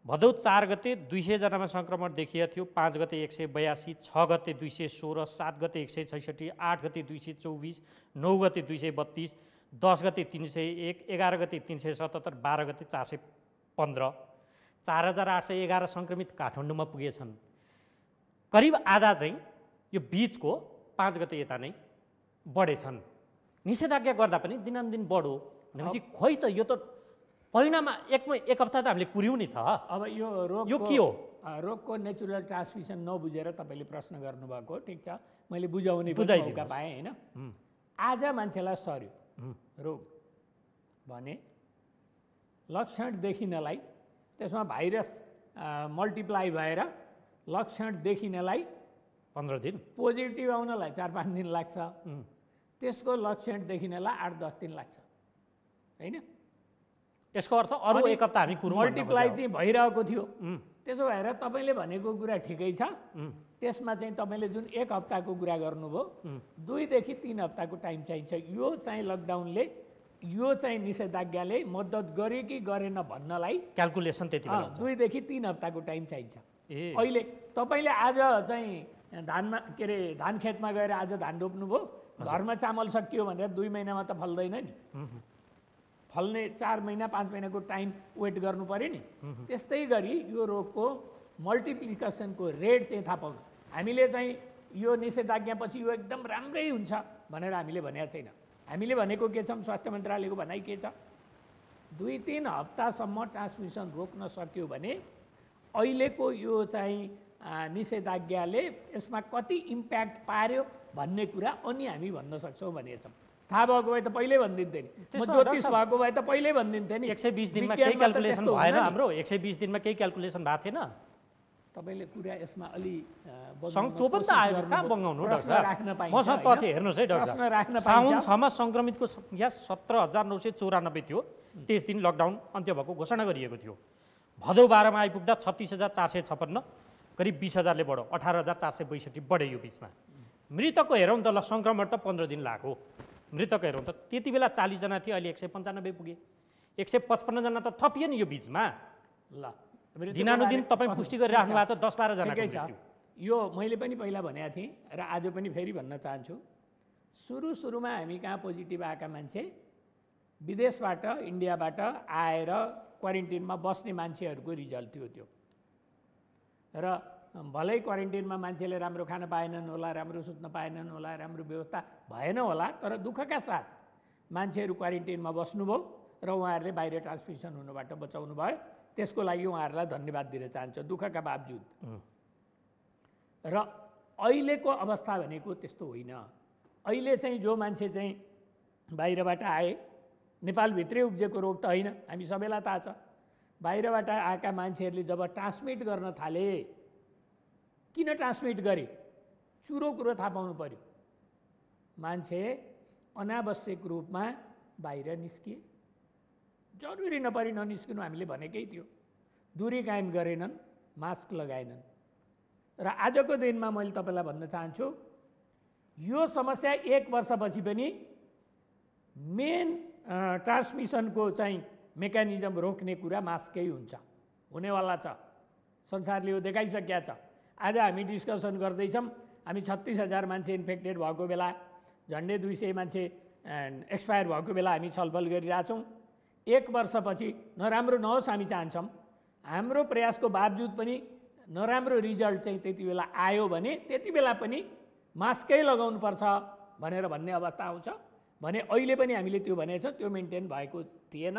भदौ 4 गते 200 जनामा सङ्क्रमण देखिएको थियो, 5 गते 182, 6 गते 216, 7 गते 166, 8 गते 224, 9 गते 232, 10 गते 301, 11 गते 377, 12 गते 415, 4811 सङ्क्रमित काठमाडौँमा पुगेछन्। करिब आधा चाहिँ यो बिचको 5 गते यता नै बढेछन्। निषेधाज्ञा गर्दा पनि दिनानुदिन बढो भनेपछि खोइ त यो त परिणाममा एक हप्ता त हामीले कुर्यौँ नि त। अब यो के हो? रोगको नेचुरल ट्रान्समिसन नबुझेर तपाईँले प्रश्न गर्नुभएको, ठिक छ, मैले बुझाउने मौका पाएँ होइन। आज मान्छेलाई सर्यो रोग भने लक्षण देखिनलाई, त्यसमा भाइरस मल्टिप्लाई भएर लक्षण देखिनलाई 15 दिन, पोजिटिभ आउनलाई 4-5 दिन लाग्छ, त्यसको लक्षण देखिनलाई 8-10 दिन लाग्छ होइन। यसको अर्थ अरू 1 हप्ता हामी कुरौँ। मल्टिप्लाई चाहिँ भइरहेको थियो। त्यसो भएर तपाईँले भनेको कुरा ठिकै छ। त्यसमा चाहिँ तपाईँले जुन 1 हप्ताको कुरा गर्नुभयो, 2 देखि 3 हप्ताको टाइम चाहिन्छ। यो चाहिँ लकडाउनले, यो चाहिँ निषेधाज्ञाले मद्दत गर्यो कि गरेन भन्नलाई क्याल्कुलेसन त्यति बेला 2 देखि 3 हप्ताको टाइम चाहिन्छ। अहिले तपाईँले आज चाहिँ धानमा के अरे धान खेतमा गएर आज धान रोप्नुभयो, घरमा चामल सकियो भनेर 2 महिनामा त फल्दैन नि। फल्ने 4 महिना 5 महिनाको टाइम वेट गर्नु पर्यो नि। त्यस्तै गरी यो रोगको मल्टिप्लिकेसनको रेट चाहिँ थाहा पाउनु। हामीले चाहिँ यो निषेधाज्ञापछि यो एकदम राम्रै हुन्छ भनेर हामीले भनेको छैन। हामीले भनेको के छ, स्वास्थ्य मन्त्रालयको भनाइ के छ, 2-3 हप्तासम्म ट्रान्समिसन रोक्न सक्यो भने अहिलेको यो चाहिँ निषेधाज्ञाले यसमा कति इम्प्याक्ट पार्यो भन्ने कुरा अनि हामी भन्न सक्छौँ भनेको छौँ। थाहा भएको भए त पहिल्यै भनिदिन्थेँ नि, म ज्योतिष भएको भए त पहिल्यै भनिदिन्थेँ नि। 120 दिनमा केही क्याल्कुलेसन भएन हाम्रो? 120 दिनमा केही क्याल्कुलेसन भएको थिएन? तपाईँले कुरा यसमा अलि त्यो पनि त आयो, कहाँ बङ्गाउनु डाक्टर? मसँग तथ्य हेर्नुहोस् है डाक्टर। साउन 6 मा सङ्क्रमितको सङ्ख्या 17,994 थियो। 23 दिन लकडाउन अन्त्य भएको घोषणा गरिएको थियो। भदौ 12 मा आइपुग्दा 36,456, करिब 20,000ले बढ्यो, 18,462 बढ्यो यो बिचमा। मृतकको हेरौँ त ल, सङ्क्रमण त 15 दिन लाग्यो, मृतक हेरौँ त त्यति बेला 40 जना थियो, अहिले 195 पुगे, 155 जना त थपियो नि यो बिचमा। ल दिनानुदिन तपाईँ पुष्टि गरिराख्नु भएको छ 10-12 जनाको मृत्यु। यो मैले पनि पहिला भनेको थिएँ र आज पनि फेरि भन्न चाहन्छु। सुरुमा हामी कहाँ पोजिटिभ आएका मान्छे विदेशबाट, इन्डियाबाट आएर क्वारेन्टिनमा बस्ने मान्छेहरूको रिजल्ट थियो त्यो। र भलै क्वारेन्टिनमा मान्छेले राम्रो खान पाएनन् होला, राम्रो सुत्न पाएनन् होला, राम्रो व्यवस्था भएन होला, तर दुःखका साथ मान्छेहरू क्वारेन्टिनमा बस्नुभयो र उहाँहरूले बाहिर ट्रान्समिसन हुनबाट बचाउनु भयो। त्यसको लागि उहाँहरूलाई धन्यवाद दिन चाहन्छु, दुःखका बावजुद। र अहिलेको अवस्था भनेको त्यस्तो होइन। अहिले चाहिँ जो मान्छे चाहिँ बाहिरबाट आए, नेपालभित्रै उब्जेको रोग त होइन, हामी सबैलाई थाहा छ। बाहिरबाट आएका मान्छेहरूले जब ट्रान्समिट गर्न थाले, किन ट्रान्समिट गरे? चुरो कुरो थाहा पाउनु पर्यो। मान्छे अनावश्यक रूपमा बाहिर निस्किए, जरुरी नपरी ननिस्किनु हामीले भनेकै थियो। दूरी कायम गरेनन्, मास्क लगाएनन्। र आजको दिनमा मैले तपाईँलाई भन्न चाहन्छु, यो समस्या 1 वर्षपछि पनि मेन ट्रान्समिसनको चाहिँ मेकानिजम रोक्ने कुरा मास्कै हुन्छ, हुनेवाला छ। संसारले यो देखाइसकेका छ। आज हामी डिस्कसन गर्दैछौँ, हामी 36,000 मान्छे इन्फेक्टेड भएको बेला, झन्डै 200 मान्छे एक्सपायर भएको बेला हामी छलफल गरिरहेछौँ। 1 वर्षपछि नराम्रो नहोस् हामी चाहन्छौँ, हाम्रो प्रयासको बावजुद पनि नराम्रो रिजल्ट चाहिँ त्यति बेला आयो भने त्यति बेला पनि मास्कै लगाउनुपर्छ भनेर भन्ने अवस्था आउँछ भने अहिले पनि हामीले त्यो भनेको छ, त्यो मेन्टेन भएको थिएन,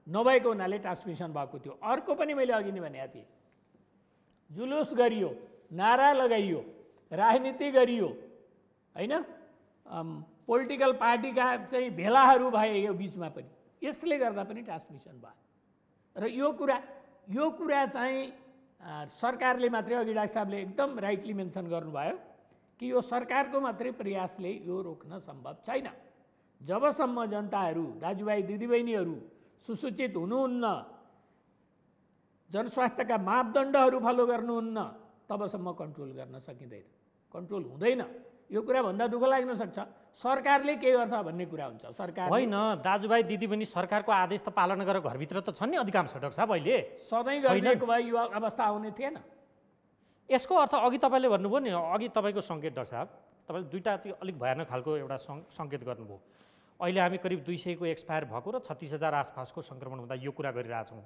नभएको हुनाले ट्रान्समिसन भएको थियो। अर्को पनि मैले अघि नै भनेको थिएँ, जुलुस गरियो, नारा लगाइयो, राजनीति गरियो होइन, पोलिटिकल पार्टीका चाहिँ भेलाहरू भए यो बिचमा पनि, यसले गर्दा पनि ट्रान्समिसन भयो। र यो कुरा यो कुरा चाहिँ सरकारले मात्रै अघि डाक्टर साहबले एकदम राइटली मेन्सन गर्नुभयो कि यो सरकारको मात्रै प्रयासले यो रोक्न सम्भव छैन। जबसम्म जनताहरू दाजुभाइ दिदीबहिनीहरू सुसूचित हुनुहुन्न, जनस्वास्थ्यका मापदण्डहरू फलो गर्नुहुन्न, तबसम्म कन्ट्रोल गर्न सकिँदैन, कन्ट्रोल हुँदैन। यो कुरा भन्दा दुःख लाग्न सक्छ सरकारले के गर्छ भन्ने कुरा हुन्छ। सरकार होइन दाजुभाइ दिदीबहिनी सरकारको आदेश त पालना गरेर घरभित्र त छन् नि अधिकांश डाक्टर साहब अहिले। सधैँ गरिएको भए यो अवस्था आउने थिएन। यसको अर्थ अघि तपाईँले भन्नुभयो नि, अघि तपाईँको सङ्केत डाक्टर साहब, तपाईँले दुईवटा चाहिँ अलिक भयानक खालको एउटा सङ्केत गर्नुभयो। अहिले हामी करिब 200 को एक्सपायर भएको र 36,000 आसपासको सङ्क्रमण हुँदा यो कुरा गरिरहेछौँ।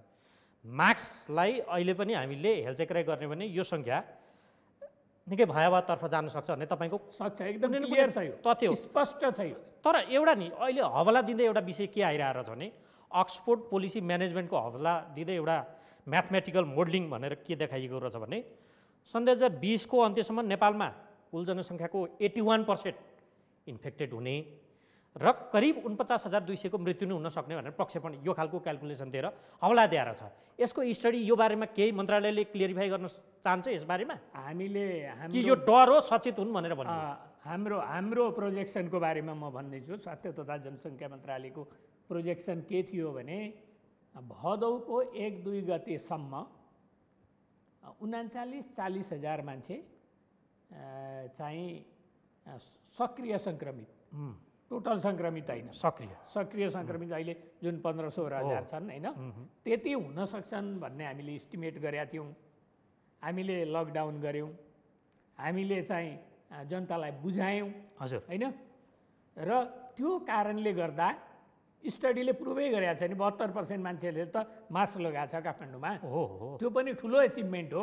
मार्क्सलाई अहिले पनि हामीले हेलचेक्राइ गर्ने भने यो सङ्ख्या निकै भयावहतर्फ जान सक्छ भन्ने तपाईँको सक्छ, एकदम क्लियर छ, यो तथ्य हो, स्पष्ट छ यो। तर एउटा नि अहिले हवाला दिँदै एउटा विषय के आइरहेको छ भने अक्सफोर्ड पोलिसी म्यानेजमेन्टको हवाला दिँदै एउटा म्याथमेटिकल मोडलिङ भनेर के देखाइएको रहेछ भने सन् 2020 को अन्त्यसम्म नेपालमा कुल जनसङ्ख्याको 81% इन्फेक्टेड हुने र करिब 49,200 को मृत्यु नै हुन सक्ने भनेर प्रक्षेपण यो खालको क्यालकुलेसन दिएर हवाला दिएर छ। यसको स्टडी यो बारेमा केही मन्त्रालयले क्लियरिफाई गर्न चाहन्छ यस बारेमा हामीले कि यो डर हो सचेत हुन् भनेर भन्नु? हाम्रो प्रोजेक्सनको बारेमा म भन्दैछु। स्वास्थ्य तथा जनसङ्ख्या मन्त्रालयको प्रोजेक्सन के थियो भने भदौको 1-2 गतेसम्म 39-40 हजार मान्छे चाहिँ सक्रिय सङ्क्रमित, टोटल सङ्क्रमित होइन, सक्रिय सङ्क्रमित अहिले जुन 15-16 हजार छन् होइन, त्यति हुन सक्छन् भन्ने हामीले इस्टिमेट गरेका थियौँ। हामीले लकडाउन गऱ्यौँ, हामीले चाहिँ जनतालाई बुझायौँ होइन, र त्यो कारणले गर्दा स्टडीले प्रुभै गरेको छ नि 72% मान्छेले त मास्क लगाएको छ काठमाडौँमा। त्यो पनि ठुलो एचिभमेन्ट हो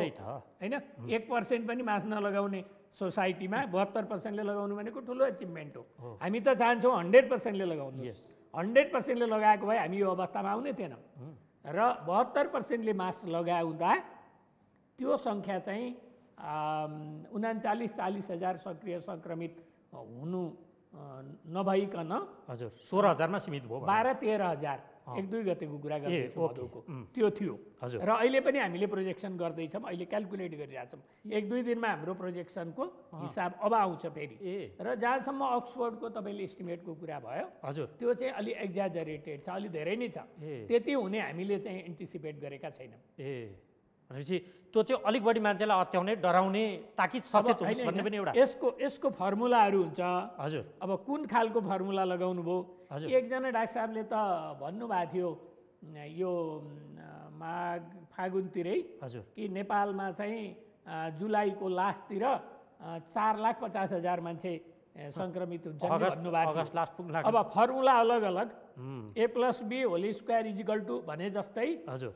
होइन। 1% पनि मास्क नलगाउने सोसाइटीमा 72%ले लगाउनु भनेको ठुलो एचिभमेन्ट हो। हामी त चाहन्छौँ 100%ले लगाउनु। 100%ले लगाएको भए हामी यो अवस्थामा आउने थिएनौँ। र 72%ले मास्क लगाउँदा त्यो सङ्ख्या चाहिँ 39-40 हजार सक्रिय सङ्क्रमित हुनु नभइकन हजुर 16,000 मा सीमित भयो। 12-13 हजार 1-2 गतेको कुरा गर्दैछु भदौको त्यो थियो। र अहिले पनि हामीले प्रोजेक्सन गर्दैछौँ, अहिले क्यालकुलेट गरिरहेछौँ। 1-2 दिनमा हाम्रो प्रोजेक्सनको हिसाब अब आउँछ फेरि। र जहाँसम्म अक्सफोर्डको तपाईँले इस्टिमेटको कुरा भयो हजुर त्यो चाहिँ अलि एक्जाजरेटेड छ, अलि धेरै नै छ। त्यति हुने हामीले चाहिँ एन्टिसिपेट गरेका छैनौँ। भनेपछि त्यो चाहिँ अलिक बढी मान्छेलाई अत्याउने डराउने ताकि सचेत होस् भन्ने पनि एउटा यसको फर्मुलाहरू हुन्छ। हजुर अब कुन खालको फर्मुला लगाउनु भयो? एकजना डाक्टर साहबले त भन्नुभएको थियो यो माघ फागुनतिरै कि नेपालमा चाहिँ जुलाईको लास्टतिर 4,50,000 मान्छे सङ्क्रमित हुन्छन् भन्नुभएको थियो। अब फर्मुला अलग अलग, A+B² भने जस्तै हजुर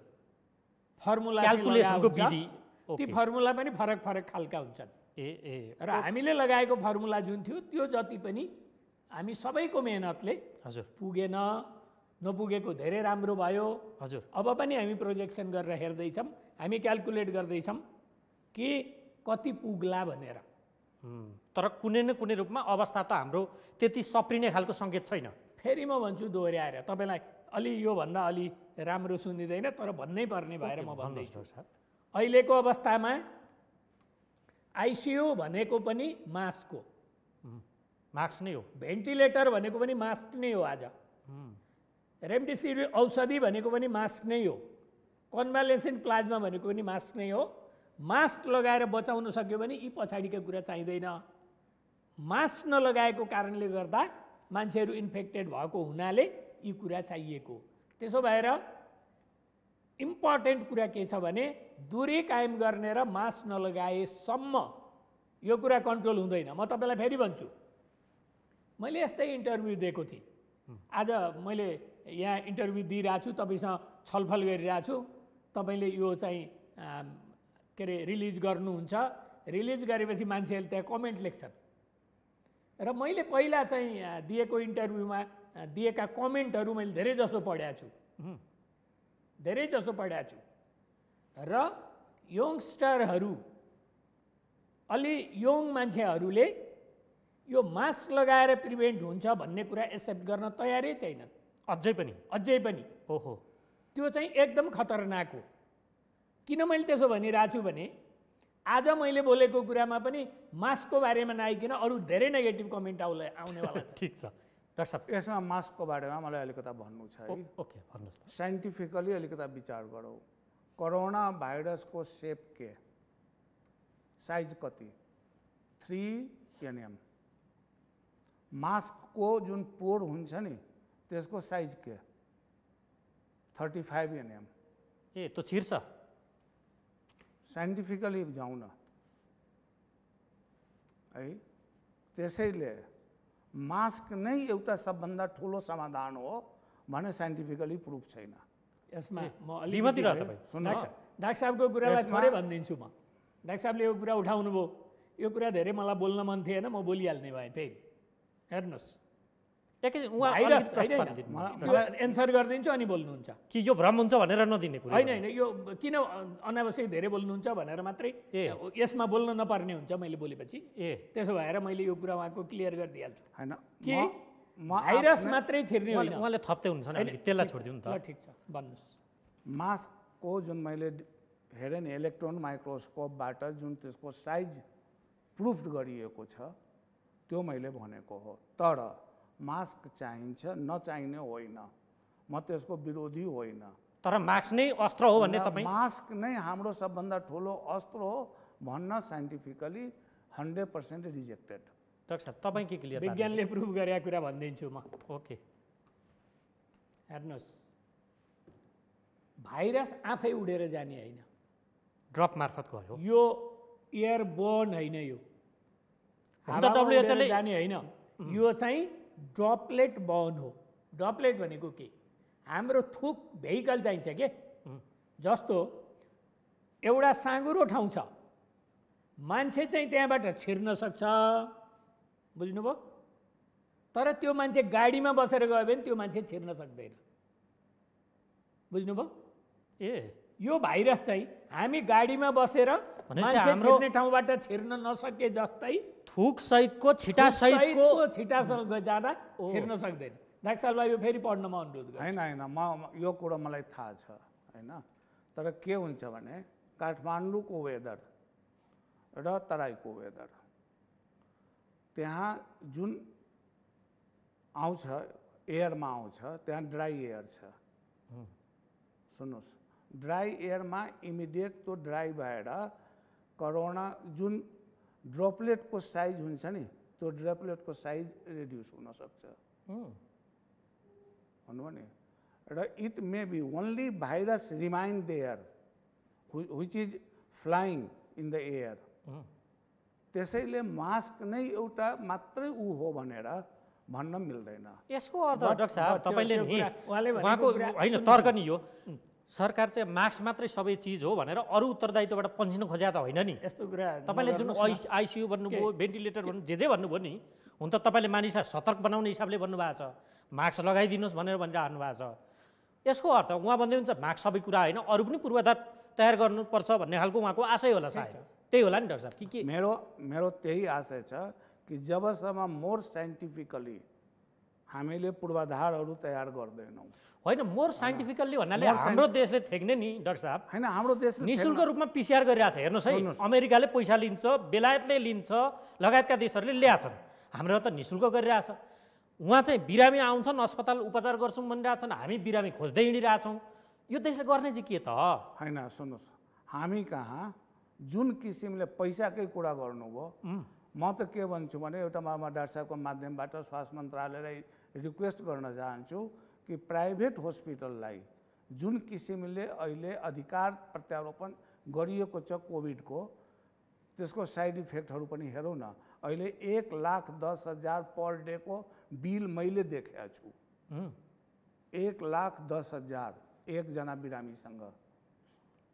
फर्मुला क्यालकुलेसनको विधि, ती फर्मुला पनि फरक फरक खालका हुन्छन्। र हामीले लगाएको फर्मुला जुन थियो त्यो जति पनि हामी सबैको मेहनतले हजुर पुगेन, नपुगेको धेरै राम्रो भयो। हजुर अब पनि हामी प्रोजेक्सन गरेर हेर्दैछौँ, हामी क्यालकुलेट गर्दैछौँ कि कति पुग्ला भनेर। तर कुनै न कुनै रूपमा अवस्था त हाम्रो त्यति सप्रिने खालको सङ्केत छैन। फेरि म भन्छु दोहोऱ्याएर, तपाईँलाई अलि योभन्दा अलि राम्रो सुनिँदैन तर भन्नै पर्ने भएर म भन्दैछु। अहिलेको अवस्थामा आइसियु भनेको पनि मास्क हो, मास्क नै हो। भेन्टिलेटर भनेको पनि मास्क नै हो। आज रेमडेसिभिर औषधि भनेको पनि मास्क नै हो। कन्भालेसेन्ट प्लाज्मा भनेको पनि मास्क नै हो। मास्क लगाएर बचाउन सक्यो भने यी पछाडिका कुरा चाहिँदैन। मास्क नलगाएको कारणले गर्दा मान्छेहरू इन्फेक्टेड भएको हुनाले यी कुरा चाहिएको। त्यसो भएर इम्पोर्टेन्ट कुरा के छ भने दूरी कायम गर्ने र मास्क नलगाएसम्म यो कुरा कन्ट्रोल हुँदैन। म तपाईँलाई फेरि भन्छु, मैले यस्तै इन्टरभ्यू दिएको थिएँ। आज मैले यहाँ इन्टरभ्यू दिइरहेको छु, तपाईँसँग छलफल गरिरहेको छु। तपाईँले यो चाहिँ के अरे रिलिज गर्नुहुन्छ। रिलिज गरेपछि मान्छेहरूले त्यहाँ कमेन्ट लेख्छन् र मैले पहिला चाहिँ दिएको इन्टरभ्यूमा दिएका कमेन्टहरू मैले धेरै जसो पढेको छु। र यङ्स्टरहरू, अलि यङ मान्छेहरूले यो मास्क लगाएर प्रिभेन्ट हुन्छ भन्ने कुरा एक्सेप्ट गर्न तयारै छैनन्। अझै पनि ओहो, त्यो चाहिँ एकदम खतरनाक हो। किन मैले त्यसो भनिरहेको छु भने आज मैले बोलेको कुरामा पनि मास्कको बारेमा नआइकन अरू धेरै नेगेटिभ कमेन्ट आउनेवाला छ। ठिक छ डाक्टर साहब। यसमा मास्कको बारेमा मलाई अलिकता भन्नु छ है। ओके भन्नुहोस् त। साइन्टिफिकली अलिकता विचार गरौँ। कोरोना भाइरसको सेप के, साइज कति? 3 mm। मास्कको जुन पोर हुन्छ नि त्यसको साइज के? 35 mm। ए त्यो छिर्छ? साइन्टिफिकली जाउँ न है। त्यसैले मास्क नै एउटा सबभन्दा ठुलो समाधान हो भने साइन्टिफिकली प्रुफ छैन। यसमा म लिमती रह तपाईँ। डाक्टर साहबको कुरालाई थोरै भनिदिन्छु म। डाक्टर साहबले यो कुरा उठाउनु भयो, यो कुरा धेरै मलाई बोल्न मन थिएन, म बोलिहाल्ने भएँ फेरि। हेर्नुहोस् एकैछिन उहाँ भाइरस प्रश्न होइन, भनिदिनु। त्यो एन्सर गरिदिन्छु अनि बोल्नुहुन्छ। कि यो भ्रम हुन्छ भनेर नदिने कुरा होइन यो किन अनावश्यक धेरै बोल्नुहुन्छ भनेर मात्रै यसमा बोल्न नपर्ने हुन्छ मैले बोलेपछि। त्यसो भएर मैले यो कुरा उहाँको क्लियर गरिदिइहाल्छु होइन कि भाइरस मात्रै छिर्ने होइन। उहाँले थप्दै हुनुहुन्छ नि अलिकति, त्यसलाई छोडिदिउँ न त। ठिक छ भन्नुहोस्। मास्कको जुन मैले हेरेँ नि इलेक्ट्रोन माइक्रोस्कोपबाट जुन त्यसको साइज प्रुफ गरिएको छ त्यो मैले भनेको हो। तर मास्क चाहिन्छ, नचाहिने होइन, म त्यसको विरोधी होइन। तर मास्क नै अस्त्र हो भन्ने तपाईँ? मास्क नै हाम्रो सबभन्दा ठुलो अस्त्र हो भन्न साइन्टिफिकली 100% रिजेक्टेड। डाक्टर साहब तपाईँ के क्लियर? विज्ञानले प्रुफ गरेको कुरा भनिदिन्छु म। ओके हेर्नुहोस् भाइरस आफै उडेर जाने होइन, ड्रप मार्फत गयो। यो एयरबोर्न होइन, यो WHO ले जाने होइन, यो चाहिँ ड्रपलेट बर्न हो। ड्रपलेट भनेको के? हाम्रो थुक भेहिकल चाहिन्छ के? जस्तो एउटा साँघुरो ठाउँ छ, मान्छे चाहिँ त्यहाँबाट छिर्न सक्छ, बुझ्नुभयो? तर त्यो मान्छे गाडीमा बसेर गयो भने त्यो मान्छे छिर्न सक्दैन, बुझ्नुभयो? यो भाइरस चाहिँ हामी गाडीमा बसेर मान्छे छिर्ने ठाउँबाट छिर्न नसके जस्तै थुक सहितको छिटा सहितको छिटासँग जाँदा छिर्न सक्दैन। डाक्टर साहबलाई यो फेरि पढ्न म अनुरोध गर्छु। होइन म यो कुरो मलाई थाहा छ होइन। तर के हुन्छ भने काठमाडौँको वेदर र तराईको वेदर त्यहाँ जुन आउँछ एयरमा आउँछ, त्यहाँ ड्राई एयर छ। सुन्नुहोस्, ड्राई एयरमा इमिडिएट त्यो ड्राई भएर कोरोना जुन ड्रपलेटको साइज हुन्छ नि त्यो ड्रपलेटको साइज रिड्युस हुनसक्छ, भन्नुभयो नि। र it may be only virus remain there which is flying in the air. त्यसैले मास्क नै एउटा मात्रै ऊ हो भनेर भन्न मिल्दैन। यसको अर्थ डाक्टर साहब तपाईँले नि उहाँको होइन तर्क नि यो सरकार चाहिँ मास्क मात्रै सबै चिज हो भनेर अरू उत्तरदायित्वबाट पन्सिन खोज्या त होइन नि। यस्तो कुरा तपाईँले जुन आइसियु भन्नुभयो, भेन्टिलेटर भन्नु जे भन्नुभयो नि, हुन त तपाईँले मानिसलाई सतर्क बनाउने हिसाबले भन्नुभएको छ, मास्क लगाइदिनुहोस् भनेर भनिरहनु भएको छ। यसको अर्थ उहाँ भन्दै हुन्छ मास्क सबै कुरा होइन, अरू पनि पूर्वाधार तयार गर्नुपर्छ भन्ने खालको उहाँको आशय होला सायद। त्यही होला नि डाक्टर साहब? कि मेरो त्यही आशय छ कि जबसम्म मोर साइन्टिफिकली हामीले पूर्वाधारहरू तयार गर्दैनौँ। होइन मोर साइन्टिफिकल्ली भन्नाले हाम्रो देशले थेक्ने नि डाक्टर साहब, होइन हाम्रो देशले निःशुल्क रूपमा पिसिआर गरिरहेको छ। हेर्नुहोस् है, अमेरिकाले पैसा लिन्छ, बेलायतले लिन्छ, लगायतका देशहरूले ल्याएछन्, हाम्रो त निःशुल्क गरिरहेछ। उहाँ चाहिँ बिरामी आउँछन्, अस्पताल उपचार गर्छौँ भनिरहेछन्, हामी बिरामी खोज्दै हिँडिरहेछौँ। यो देशले गर्ने चाहिँ के त? होइन सुन्नुहोस्, हामी कहाँ जुन किसिमले पैसाकै कुरा गर्नुभयो, म त के भन्छु भने एउटा म डाक्टर साहबको माध्यमबाट स्वास्थ्य मन्त्रालयलाई रिक्वेस्ट गर्न चाहन्छु कि प्राइभेट हस्पिटललाई जुन किसिमले अहिले अधिकार प्रत्यारोपण गरिएको छ कोभिडको, त्यसको साइड इफेक्टहरू पनि हेरौँ न। अहिले 1,10,000 पर डेको बिल मैले देखेको छु। 1,10,000 एकजना बिरामीसँग।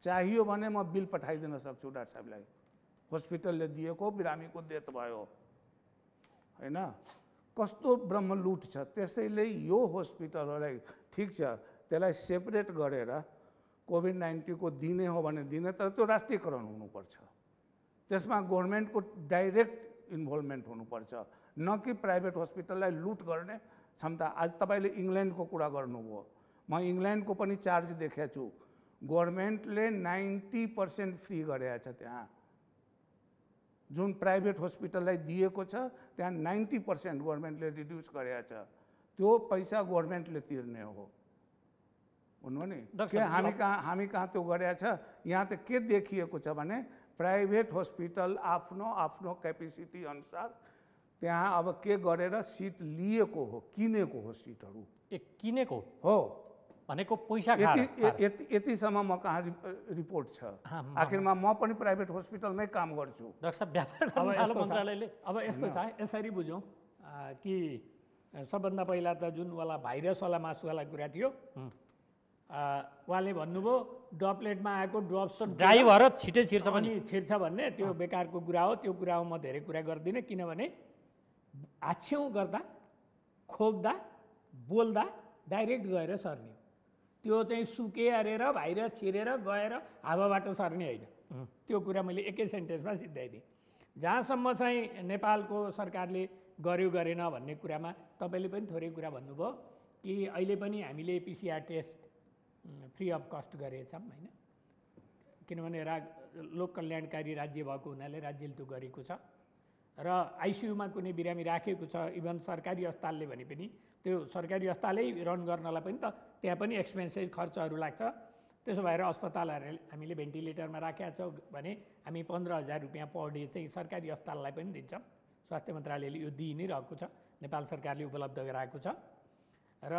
चाहियो भने म बिल पठाइदिन सक्छु डाक्टर साहबलाई, हस्पिटलले दिएको बिरामीको डेथ भयो होइन। कस्तो ब्रह्मलुट छ। त्यसैले यो हस्पिटलहरूलाई ठिक छ त्यसलाई सेपरेट गरेर कोभिड-19 को दिने हो भने दिने, तर त्यो राष्ट्रियकरण हुनुपर्छ। त्यसमा गभर्मेन्टको डाइरेक्ट इन्भल्भमेन्ट हुनुपर्छ, न कि प्राइभेट हस्पिटललाई लुट गर्ने क्षमता। आज तपाईँले इङ्ल्यान्डको कुरा गर्नुभयो, म इङ्ल्यान्डको पनि चार्ज देखेको छु। गभर्मेन्टले 90% फ्री गरेको छ त्यहाँ। जुन प्राइभेट हस्पिटललाई दिएको छ त्यहाँ 90% गभर्मेन्टले रिड्युस गरेको छ। त्यो पैसा गभर्मेन्टले तिर्ने हो भन्नु नि। के हामी कहाँ त्यो गरेको छ? यहाँ त के देखिएको छ भने प्राइभेट हस्पिटल आफ्नो आफ्नो क्यापेसिटी अनुसार त्यहाँ अब के गरेर सिट लिएको हो, किनेको हो सिटहरू। किनेको हो भनेको पैसा खाएर। यतिसम्म म कहाँ रिपोर्ट छ। आखिरमा म पनि प्राइभेट हस्पिटलमै काम गर्छु। डाक्टर साहब व्यापार गर्नु थाल्यो मन्त्रालयले। अब यस्तो छ, यसरी बुझौँ कि सबभन्दा पहिला त जुनवाला भाइरसवाला मासुवाला कुरा थियो, उहाँले भन्नुभयो ड्रपलेटमा आएको ड्रप्स ड्राई भएर छिटै छिर्छ पनि छिर्छ भन्ने, त्यो बेकारको कुरा हो। त्यो कुरामा म धेरै कुरा गर्दिनँ, किनभने आछ्यौँ गर्दा, खोप्दा, बोल्दा डाइरेक्ट गएर सर्ने। त्यो चाहिँ सुके अरेर भाइरस छिरेर गएर हावाबाट सर्ने होइन। त्यो कुरा मैले एकै सेन्टेन्समा सिद्धाइदिएँ। जहाँसम्म चाहिँ नेपालको सरकारले गर्यो गरेन भन्ने कुरामा तपाईँले पनि थोरै कुरा भन्नुभयो कि अहिले पनि हामीले PCR test free of cost गरेछौँ होइन, किनभने लोक कल्याणकारी राज्य भएको हुनाले राज्यले त्यो गरेको छ। र आइसियुमा कुनै बिरामी राखेको छ, इभन सरकारी अस्पतालले भने पनि त्यो सरकारी अस्पतालै रन गर्नलाई पनि त त्यहाँ पनि एक्सपेन्सेस खर्चहरू लाग्छ। त्यसो भएर अस्पतालहरू हामीले भेन्टिलेटरमा राखेका छौँ भने हामी 15,000 रुपियाँ पर डे चाहिँ सरकारी अस्पताललाई पनि दिन्छौँ। स्वास्थ्य मन्त्रालयले यो दिइ नै रहेको छ, नेपाल सरकारले उपलब्ध गराएको छ। र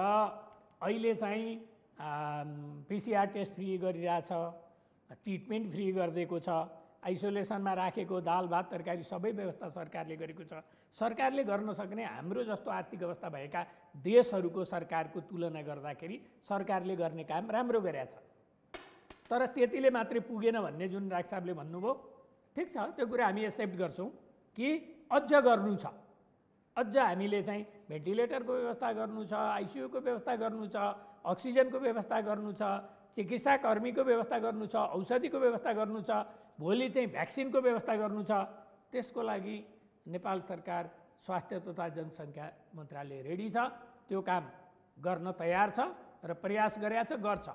अहिले चाहिँ PCR टेस्ट फ्री गरिरहेछ, ट्रिटमेन्ट फ्री गरिदिएको छ, आइसोलेसनमा राखेको दाल भात तरकारी सबै व्यवस्था सरकारले गरेको छ। सरकारले गर्न सक्ने हाम्रो जस्तो आर्थिक अवस्था भएका देशहरूको सरकारको तुलना गर्दाखेरि सरकारले गर्ने काम राम्रो गरेछ। तर त्यतिले मात्रै पुगेन भन्ने जुन राज साहबले भन्नुभयो, ठिक छ, त्यो कुरा हामी एक्सेप्ट गर्छौँ कि अझ गर्नु छ। अझ हामीले चाहिँ भेन्टिलेटरको व्यवस्था गर्नु छ, आइसियुको व्यवस्था गर्नु छ, अक्सिजनको व्यवस्था गर्नु छ, चिकित्सा कर्मीको व्यवस्था गर्नु छ, औषधिको व्यवस्था गर्नु छ, भोलि चाहिँ भ्याक्सिनको व्यवस्था गर्नु छ। त्यसको लागि नेपाल सरकार स्वास्थ्य तथा जनसङ्ख्या मन्त्रालय रेडी छ, त्यो काम गर्न तयार छ र प्रयास गरेछ, गर्छ।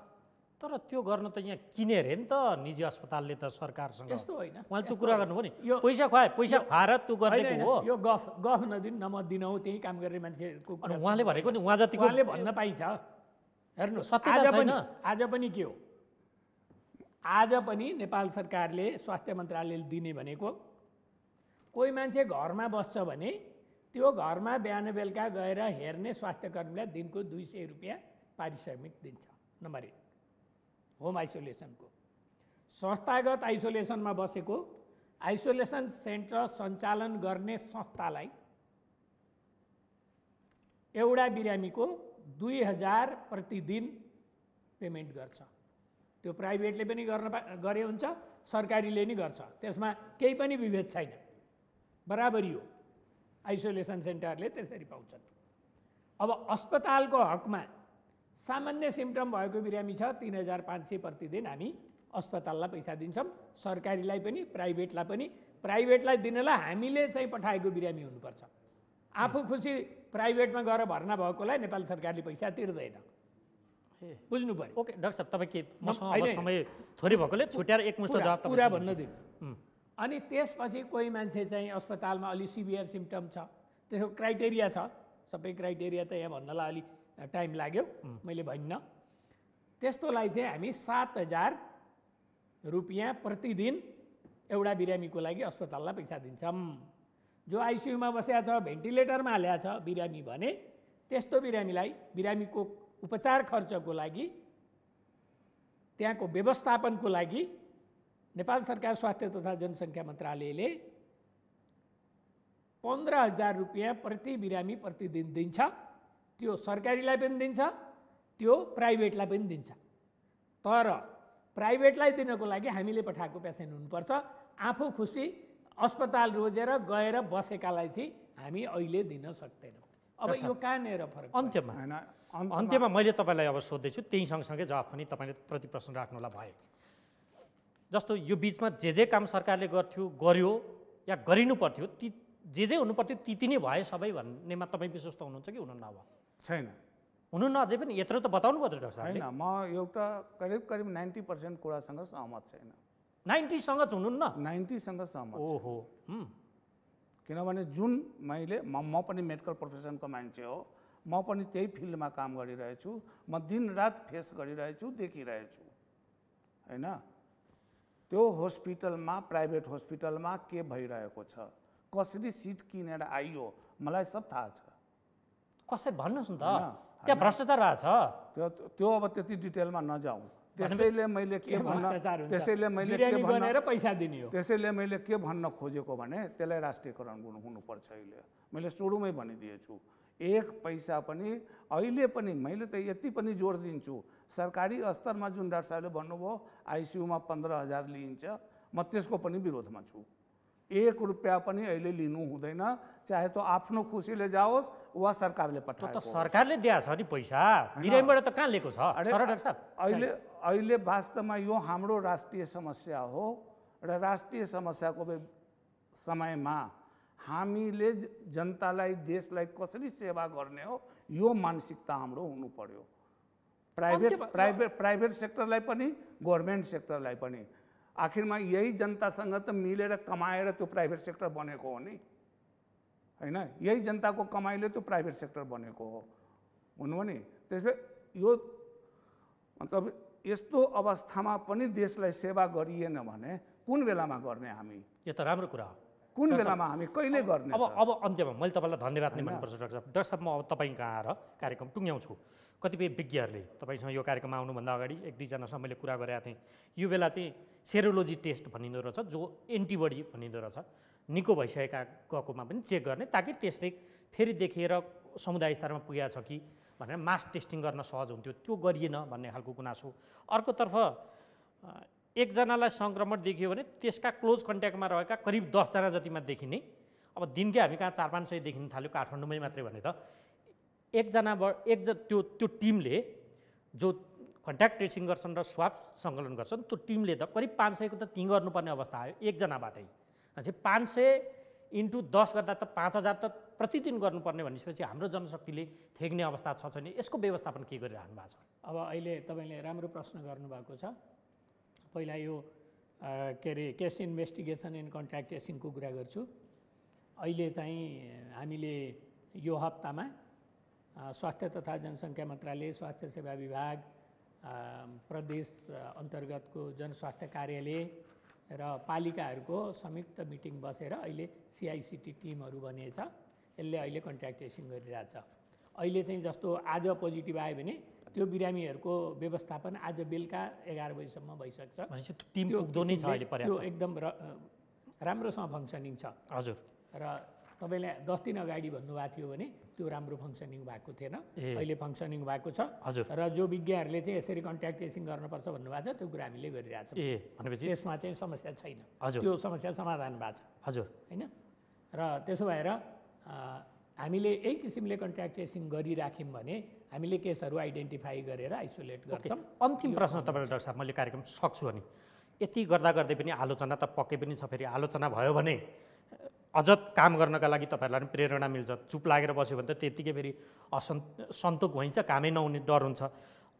तर त्यो गर्न त यहाँ किनेर नि त निजी अस्पतालले त सरकारसँग। यस्तो होइन, उहाँले त्यो कुरा गर्नुभयो नि, पैसा खुवाएर त्यो गर्ने हो। यो गफ नदिनु न, म दिनहुँ त्यही काम गर्ने मान्छेको। उहाँले भनेको नि, उहाँ जतिको उहाँले भन्न पाइन्छ। हेर्नु, आज पनि के हो, आज पनि नेपाल सरकारले स्वास्थ्य मन्त्रालयले दिने भनेको कोही मान्छे घरमा बस्छ भने त्यो घरमा बिहान बेलुका गएर हेर्ने स्वास्थ्य कर्मीलाई दिनको 200 रुपियाँ पारिश्रमिक दिन्छ। नम्बर 1 होम आइसोलेसनको। संस्थागत आइसोलेसनमा बसेको आइसोलेसन सेन्टर सञ्चालन गर्ने संस्थालाई एउटा बिरामीको 2000 प्रतिदिन पेमेन्ट गर्छ। त्यो प्राइभेटले पनि गरे हुन्छ, सरकारीले नि गर्छ, त्यसमा केही पनि विभेद छैन, बराबरी हो। आइसोलेसन सेन्टरले त्यसरी पाउँछन्। अब अस्पतालको हकमा सामान्य सिम्टम भएको बिरामी छ, 3500 प्रतिदिन हामी अस्पताललाई पैसा दिन्छौँ, सरकारीलाई पनि प्राइभेटलाई पनि। प्राइभेटलाई दिनलाई हामीले चाहिँ पठाएको बिरामी हुनुपर्छ। आफू खुसी प्राइभेटमा गएर भर्ना भएकोलाई नेपाल सरकारले पैसा तिर्दैन, बुझ्नु पर्यो। ओके डाक्टर साहब, तपाईँ के मसँग समय थोरै भएकोले छुट्याएर एकमुष्ट जवाब पुरा भन्न दिनु। अनि त्यसपछि कोही मान्छे चाहिँ अस्पतालमा अलि सिभियर सिम्टम छ, त्यसको क्राइटेरिया छ, सबै क्राइटेरिया त यहाँ भन्नलाई अलि टाइम लाग्यो, मैले भन्न। त्यस्तोलाई चाहिँ हामी 7000 रुपियाँ प्रतिदिन एउटा बिरामीको लागि अस्पताललाई पैसा दिन्छौँ। जो आइसियुमा बसेको छ, भेन्टिलेटरमा हालेको छ बिरामी भने त्यस्तो बिरामीलाई बिरामीको उपचार खर्चको लागि, त्यहाँको व्यवस्थापनको लागि नेपाल सरकार स्वास्थ्य तथा जनसङ्ख्या मन्त्रालयले 15,000 रुपियाँ प्रति बिरामी प्रतिदिन दिन्छ। त्यो सरकारीलाई पनि दिन्छ, त्यो प्राइभेटलाई पनि दिन्छ। तर प्राइभेटलाई दिनको लागि हामीले पठाएको पेसेन्ट हुनुपर्छ। आफू खुसी अस्पताल रोजेर गएर बसेकालाई चाहिँ हामी अहिले दिन सक्दैनौँ। अब यो कहाँनिर फरक? अन्त्यमा मैले तपाईँलाई अब सोध्दैछु, त्यही सँगसँगै जवाफ पनि तपाईँले प्रति प्रश्न राख्नुलाई भए। जस्तो यो बिचमा जे काम सरकारले गर्यो या गरिनु पर्थ्यो, ती जे हुनु पर्थ्यो ती नै भए सबै भन्नेमा तपाईँ विश्वस्त हुनुहुन्छ कि हुनुहुन्न? अब छैन, हुनुहुन्न अझै पनि यत्रो त बताउनु पर्छ डाक्टर साहबले। होइन, म एउटा करिब 90% कुरासँग सहमत छैन। 90सँग हुनुहुन्न? 90सँग सहमत। ओहो। किनभने जुन म पनि मेडिकल प्रोफेसनको मान्छे हो, म पनि त्यही फिल्डमा काम गरिरहेछु, म दिनरात फेस गरिरहेछु, देखिरहेछु होइन। त्यो हस्पिटलमा, प्राइभेट हस्पिटलमा के भइरहेको छ, कसरी सिट किनेर आइयो, मलाई सब थाहा छ। कसरी भन्नुहोस् न त, त्यहाँ भ्रष्टाचार भएको छ? त्यो अब त्यति डिटेलमा नजाउँ। त्यसैले मैले के पैसा दिने हो। त्यसैले मैले के भन्न खोजेको भने त्यसलाई राष्ट्रियकरण हुनुपर्छ। मैले सुरुमै भनिदिएछु, एक पैसा पनि अहिले पनि मैले त यति पनि जोड दिन्छु, सरकारी स्तरमा जुन डाक्टर साहबले भन्नुभयो आइसियुमा 15,000 लिइन्छ, म त्यसको पनि विरोधमा छु। 1 रुपियाँ पनि अहिले लिनु हुँदैन, चाहे त्यो आफ्नो खुसीले जाओस् वा सरकारले पठाएको। त सरकारले दिएको छ नि पैसा, बिरामीबाट त कहाँ लिएको छ डाक्टर साहब? अहिले वास्तवमा यो हाम्रो राष्ट्रिय समस्या हो र राष्ट्रिय समस्याको समयमा हामीले जनतालाई, देशलाई कसरी सेवा गर्ने हो, यो मानसिकता हाम्रो हुनु पर्यो। प्राइभेट सेक्टरलाई पनि, गभर्मेन्ट सेक्टरलाई पनि। आखिरमा यही जनतासँग त मिलेर कमाएर त्यो प्राइभेट सेक्टर बनेको हो नि होइन। यही जनताको कमाइले त्यो प्राइभेट सेक्टर बनेको हो, हुनु नि। त्यसले यो मतलब यस्तो अवस्थामा पनि देशलाई सेवा गरिएन भने कुन बेलामा गर्ने हामी? यो त राम्रो कुरा हो। कुन बेलामा हामी कहिले गर्ने? अब अन्त्यमा मैले तपाईँलाई धन्यवाद नै मनपर्छ डाक्टर साहब। डाक्टर साहब, म अब तपाईँ कहाँ आएर कार्यक्रम टुङ्ग्याउँछु। कतिपय विज्ञहरूले तपाईँसँग यो कार्यक्रममा आउनुभन्दा अगाडि 1-2जनासँग मैले कुरा गरेका थिएँ। यो बेला चाहिँ सेरोलोजी टेस्ट भनिँदो रहेछ, जो एन्टिबडी भनिँदो रहेछ, निको भइसकेका गएकोमा पनि चेक गर्ने, ताकि त्यसले फेरि देखिएर समुदाय स्तरमा पुगेको छ कि भनेर मास टेस्टिङ गर्न सहज हुन्थ्यो। त्यो गरिएन भन्ने खालको गुनासो। अर्कोतर्फ एकजनालाई सङ्क्रमण देखियो भने त्यसका क्लोज कन्ट्याक्टमा रहेका करिब 10जना जतिमा देखिने, अब दिनकै हामी कहाँ 400-500 देखिन थाल्यो काठमाडौँमै मात्रै भने त त्यो टिमले जो कन्ट्याक्ट ट्रेसिङ गर्छन् र स्वाब सङ्कलन गर्छन्, त्यो टिमले त करिब 500को त ती गर्नुपर्ने अवस्था आयो एकजनाबाटै। अझै 500 × 10 गर्दा त 5,000 त प्रतिदिन गर्नुपर्ने भनेपछि हाम्रो जनशक्तिले थेग्ने अवस्था छ छैन, यसको व्यवस्थापन के गरिरहनु भएको छ? अब अहिले तपाईँले राम्रो प्रश्न गर्नुभएको छ। पहिला यो केस इन्भेस्टिगेसन एन्ड कन्ट्याक्ट ट्रेसिङको कुरा गर्छु। अहिले चाहिँ हामीले यो हप्तामा स्वास्थ्य तथा जनसङ्ख्या मन्त्रालय, स्वास्थ्य सेवा विभाग, प्रदेश अन्तर्गतको जनस्वास्थ्य कार्यालय र पालिकाहरूको संयुक्त मिटिङ बसेर अहिले CICT टिमहरू बनेछ। यसले अहिले कन्ट्याक्ट ट्रेसिङ गरिरहेछ। अहिले चाहिँ जस्तो आज पोजिटिभ आयो भने त्यो बिरामीहरूको व्यवस्थापन आज बेलुका 11 बजीसम्म भइसक्छ। टिम पुग्दो नै छ अहिले पर्याप्त। त्यो एकदम राम्रोसँग फङ्सनिङ छ। हजुर। र तपाईँले 10 दिन अगाडि भन्नुभएको थियो भने त्यो राम्रो फङ्सनिङ भएको थिएन, अहिले फङ्सनिङ भएको छ। हजुर। र जो विज्ञहरूले चाहिँ यसरी कन्ट्याक्ट ट्रेसिङ गर्नुपर्छ भन्नुभएको छ, त्यो कुरा हामीले गरिरहेछौँ। भनेपछि त्यसमा चाहिँ समस्या छैन। हजुर। त्यो समस्या समाधान भएको छ। हजुर। होइन, र त्यसो भएर हामीले यही किसिमले कन्ट्याक्ट ट्रेसिङ गरिराख्यौँ भने हामीले केसहरू आइडेन्टिफाई गरेर आइसोलेट गर्छौँ। अन्तिम प्रश्न तपाईँलाई डाक्टर साहब, मैले कार्यक्रम सक्छु अनि यति गर्दा गर्दै पनि आलोचना त पक्कै पनि छ। फेरि आलोचना भयो भने अझ काम गर्नका लागि तपाईँहरूलाई पनि प्रेरणा मिल्छ। चुप लागेर बस्यो भने त त्यत्तिकै फेरि सन्तोक भइन्छ, कामै नहुने डर हुन्छ।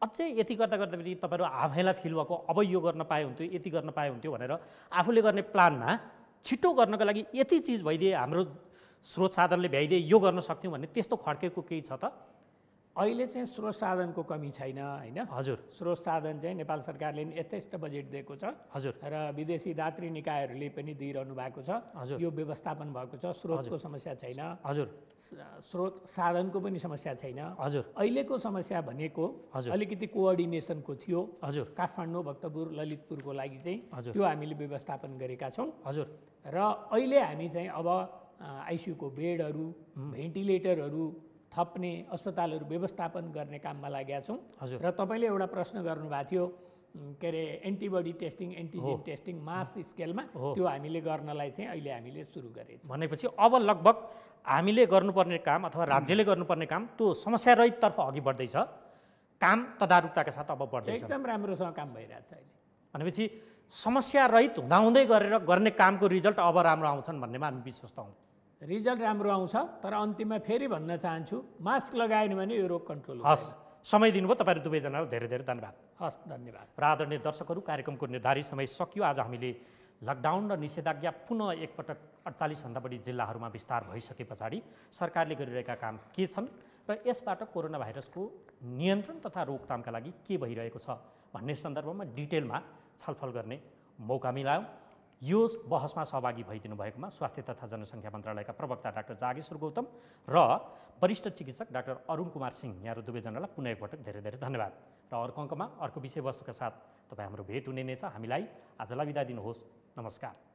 अझै यति गर्दा गर्दा पनि तपाईँहरू आफैलाई फिल भएको अब यो गर्न पाए हुन्थ्यो, यति गर्न पाए हुन्थ्यो भनेर आफूले गर्ने प्लानमा छिटो गर्नको लागि यति चिज भइदिए, हाम्रो स्रोत साधनले भ्याइदिए यो गर्न सक्थ्यौँ भन्ने त्यस्तो खड्केको केही छ त? अहिले चाहिँ स्रोत साधनको कमी छैन होइन। हजुर। स्रोत साधन चाहिँ नेपाल सरकारले यथेष्ट बजेट दिएको छ। हजुर। र विदेशी दात्री निकायहरूले पनि दिइरहनु भएको छ। हजुर। यो व्यवस्थापन भएको छ, स्रोतको समस्या छैन। हजुर। स्रोत साधनको पनि समस्या छैन। हजुर। अहिलेको समस्या भनेको अलिकति कोअर्डिनेसनको थियो। हजुर। काठमाडौँ, भक्तपुर, ललितपुरको लागि चाहिँ हजुर। त्यो हामीले व्यवस्थापन गरेका छौँ। हजुर। र अहिले हामी चाहिँ अब आइसियुको बेडहरू, भेन्टिलेटरहरू थप्ने, अस्पतालहरू व्यवस्थापन गर्ने काममा लागेका छौँ। र तपाईँले एउटा प्रश्न गर्नुभएको थियो के अरे एन्टिबडी टेस्टिङ, एन्टिजेन टेस्टिङ मास स्केलमा, त्यो हामीले गर्नलाई चाहिँ अहिले हामीले सुरु गरेछौँ। भनेपछि अब लगभग हामीले गर्नुपर्ने काम अथवा राज्यले गर्नुपर्ने काम त्यो समस्यारहिततर्फ अघि बढ्दैछ, काम तदारुकताका साथ अब बढ्दैछ। एकदम राम्रोसँग काम भइरहेछ अहिले। भनेपछि समस्यारहित हुँदाहुँदै गरेर गर्ने कामको रिजल्ट अब राम्रो आउँछन् भन्नेमा हामी विश्वस्त हौँ। रिजल्ट राम्रो आउँछ, तर अन्तिममा फेरि भन्न चाहन्छु मास्क लगाएन भने यो रोग कन्ट्रोल हुन्छ। हस्, समय दिनुभयो तपाईँहरू दुवैजनालाई धेरै धेरै धन्यवाद। हस्, धन्यवाद। र आदरणीय दर्शकहरू, कार्यक्रमको निर्धारित समय सकियो। आज हामीले लकडाउन र निषेधाज्ञा पुनः एकपटक 48भन्दा बढी जिल्लाहरूमा विस्तार भइसके पछाडि सरकारले गरिरहेका काम के छन् र यसबाट कोरोना भाइरसको नियन्त्रण तथा रोकथामका लागि के भइरहेको छ भन्ने सन्दर्भमा डिटेलमा छलफल गर्ने मौका मिलायो। यो बहसमा सहभागी भइदिनु भएकोमा स्वास्थ्य तथा जनसङ्ख्या मन्त्रालयका प्रवक्ता डाक्टर जागेश्वर गौतम र वरिष्ठ चिकित्सक डाक्टर अरुण कुमार सिंह, यहाँहरू दुवैजनालाई पुनः एकपटक धेरै धेरै धन्यवाद। र अर्को अङ्कमा अर्को विषयवस्तुका साथ तपाईँ हाम्रो भेट हुने नै छ। हामीलाई आजलाई बिदा दिनुहोस्। नमस्कार।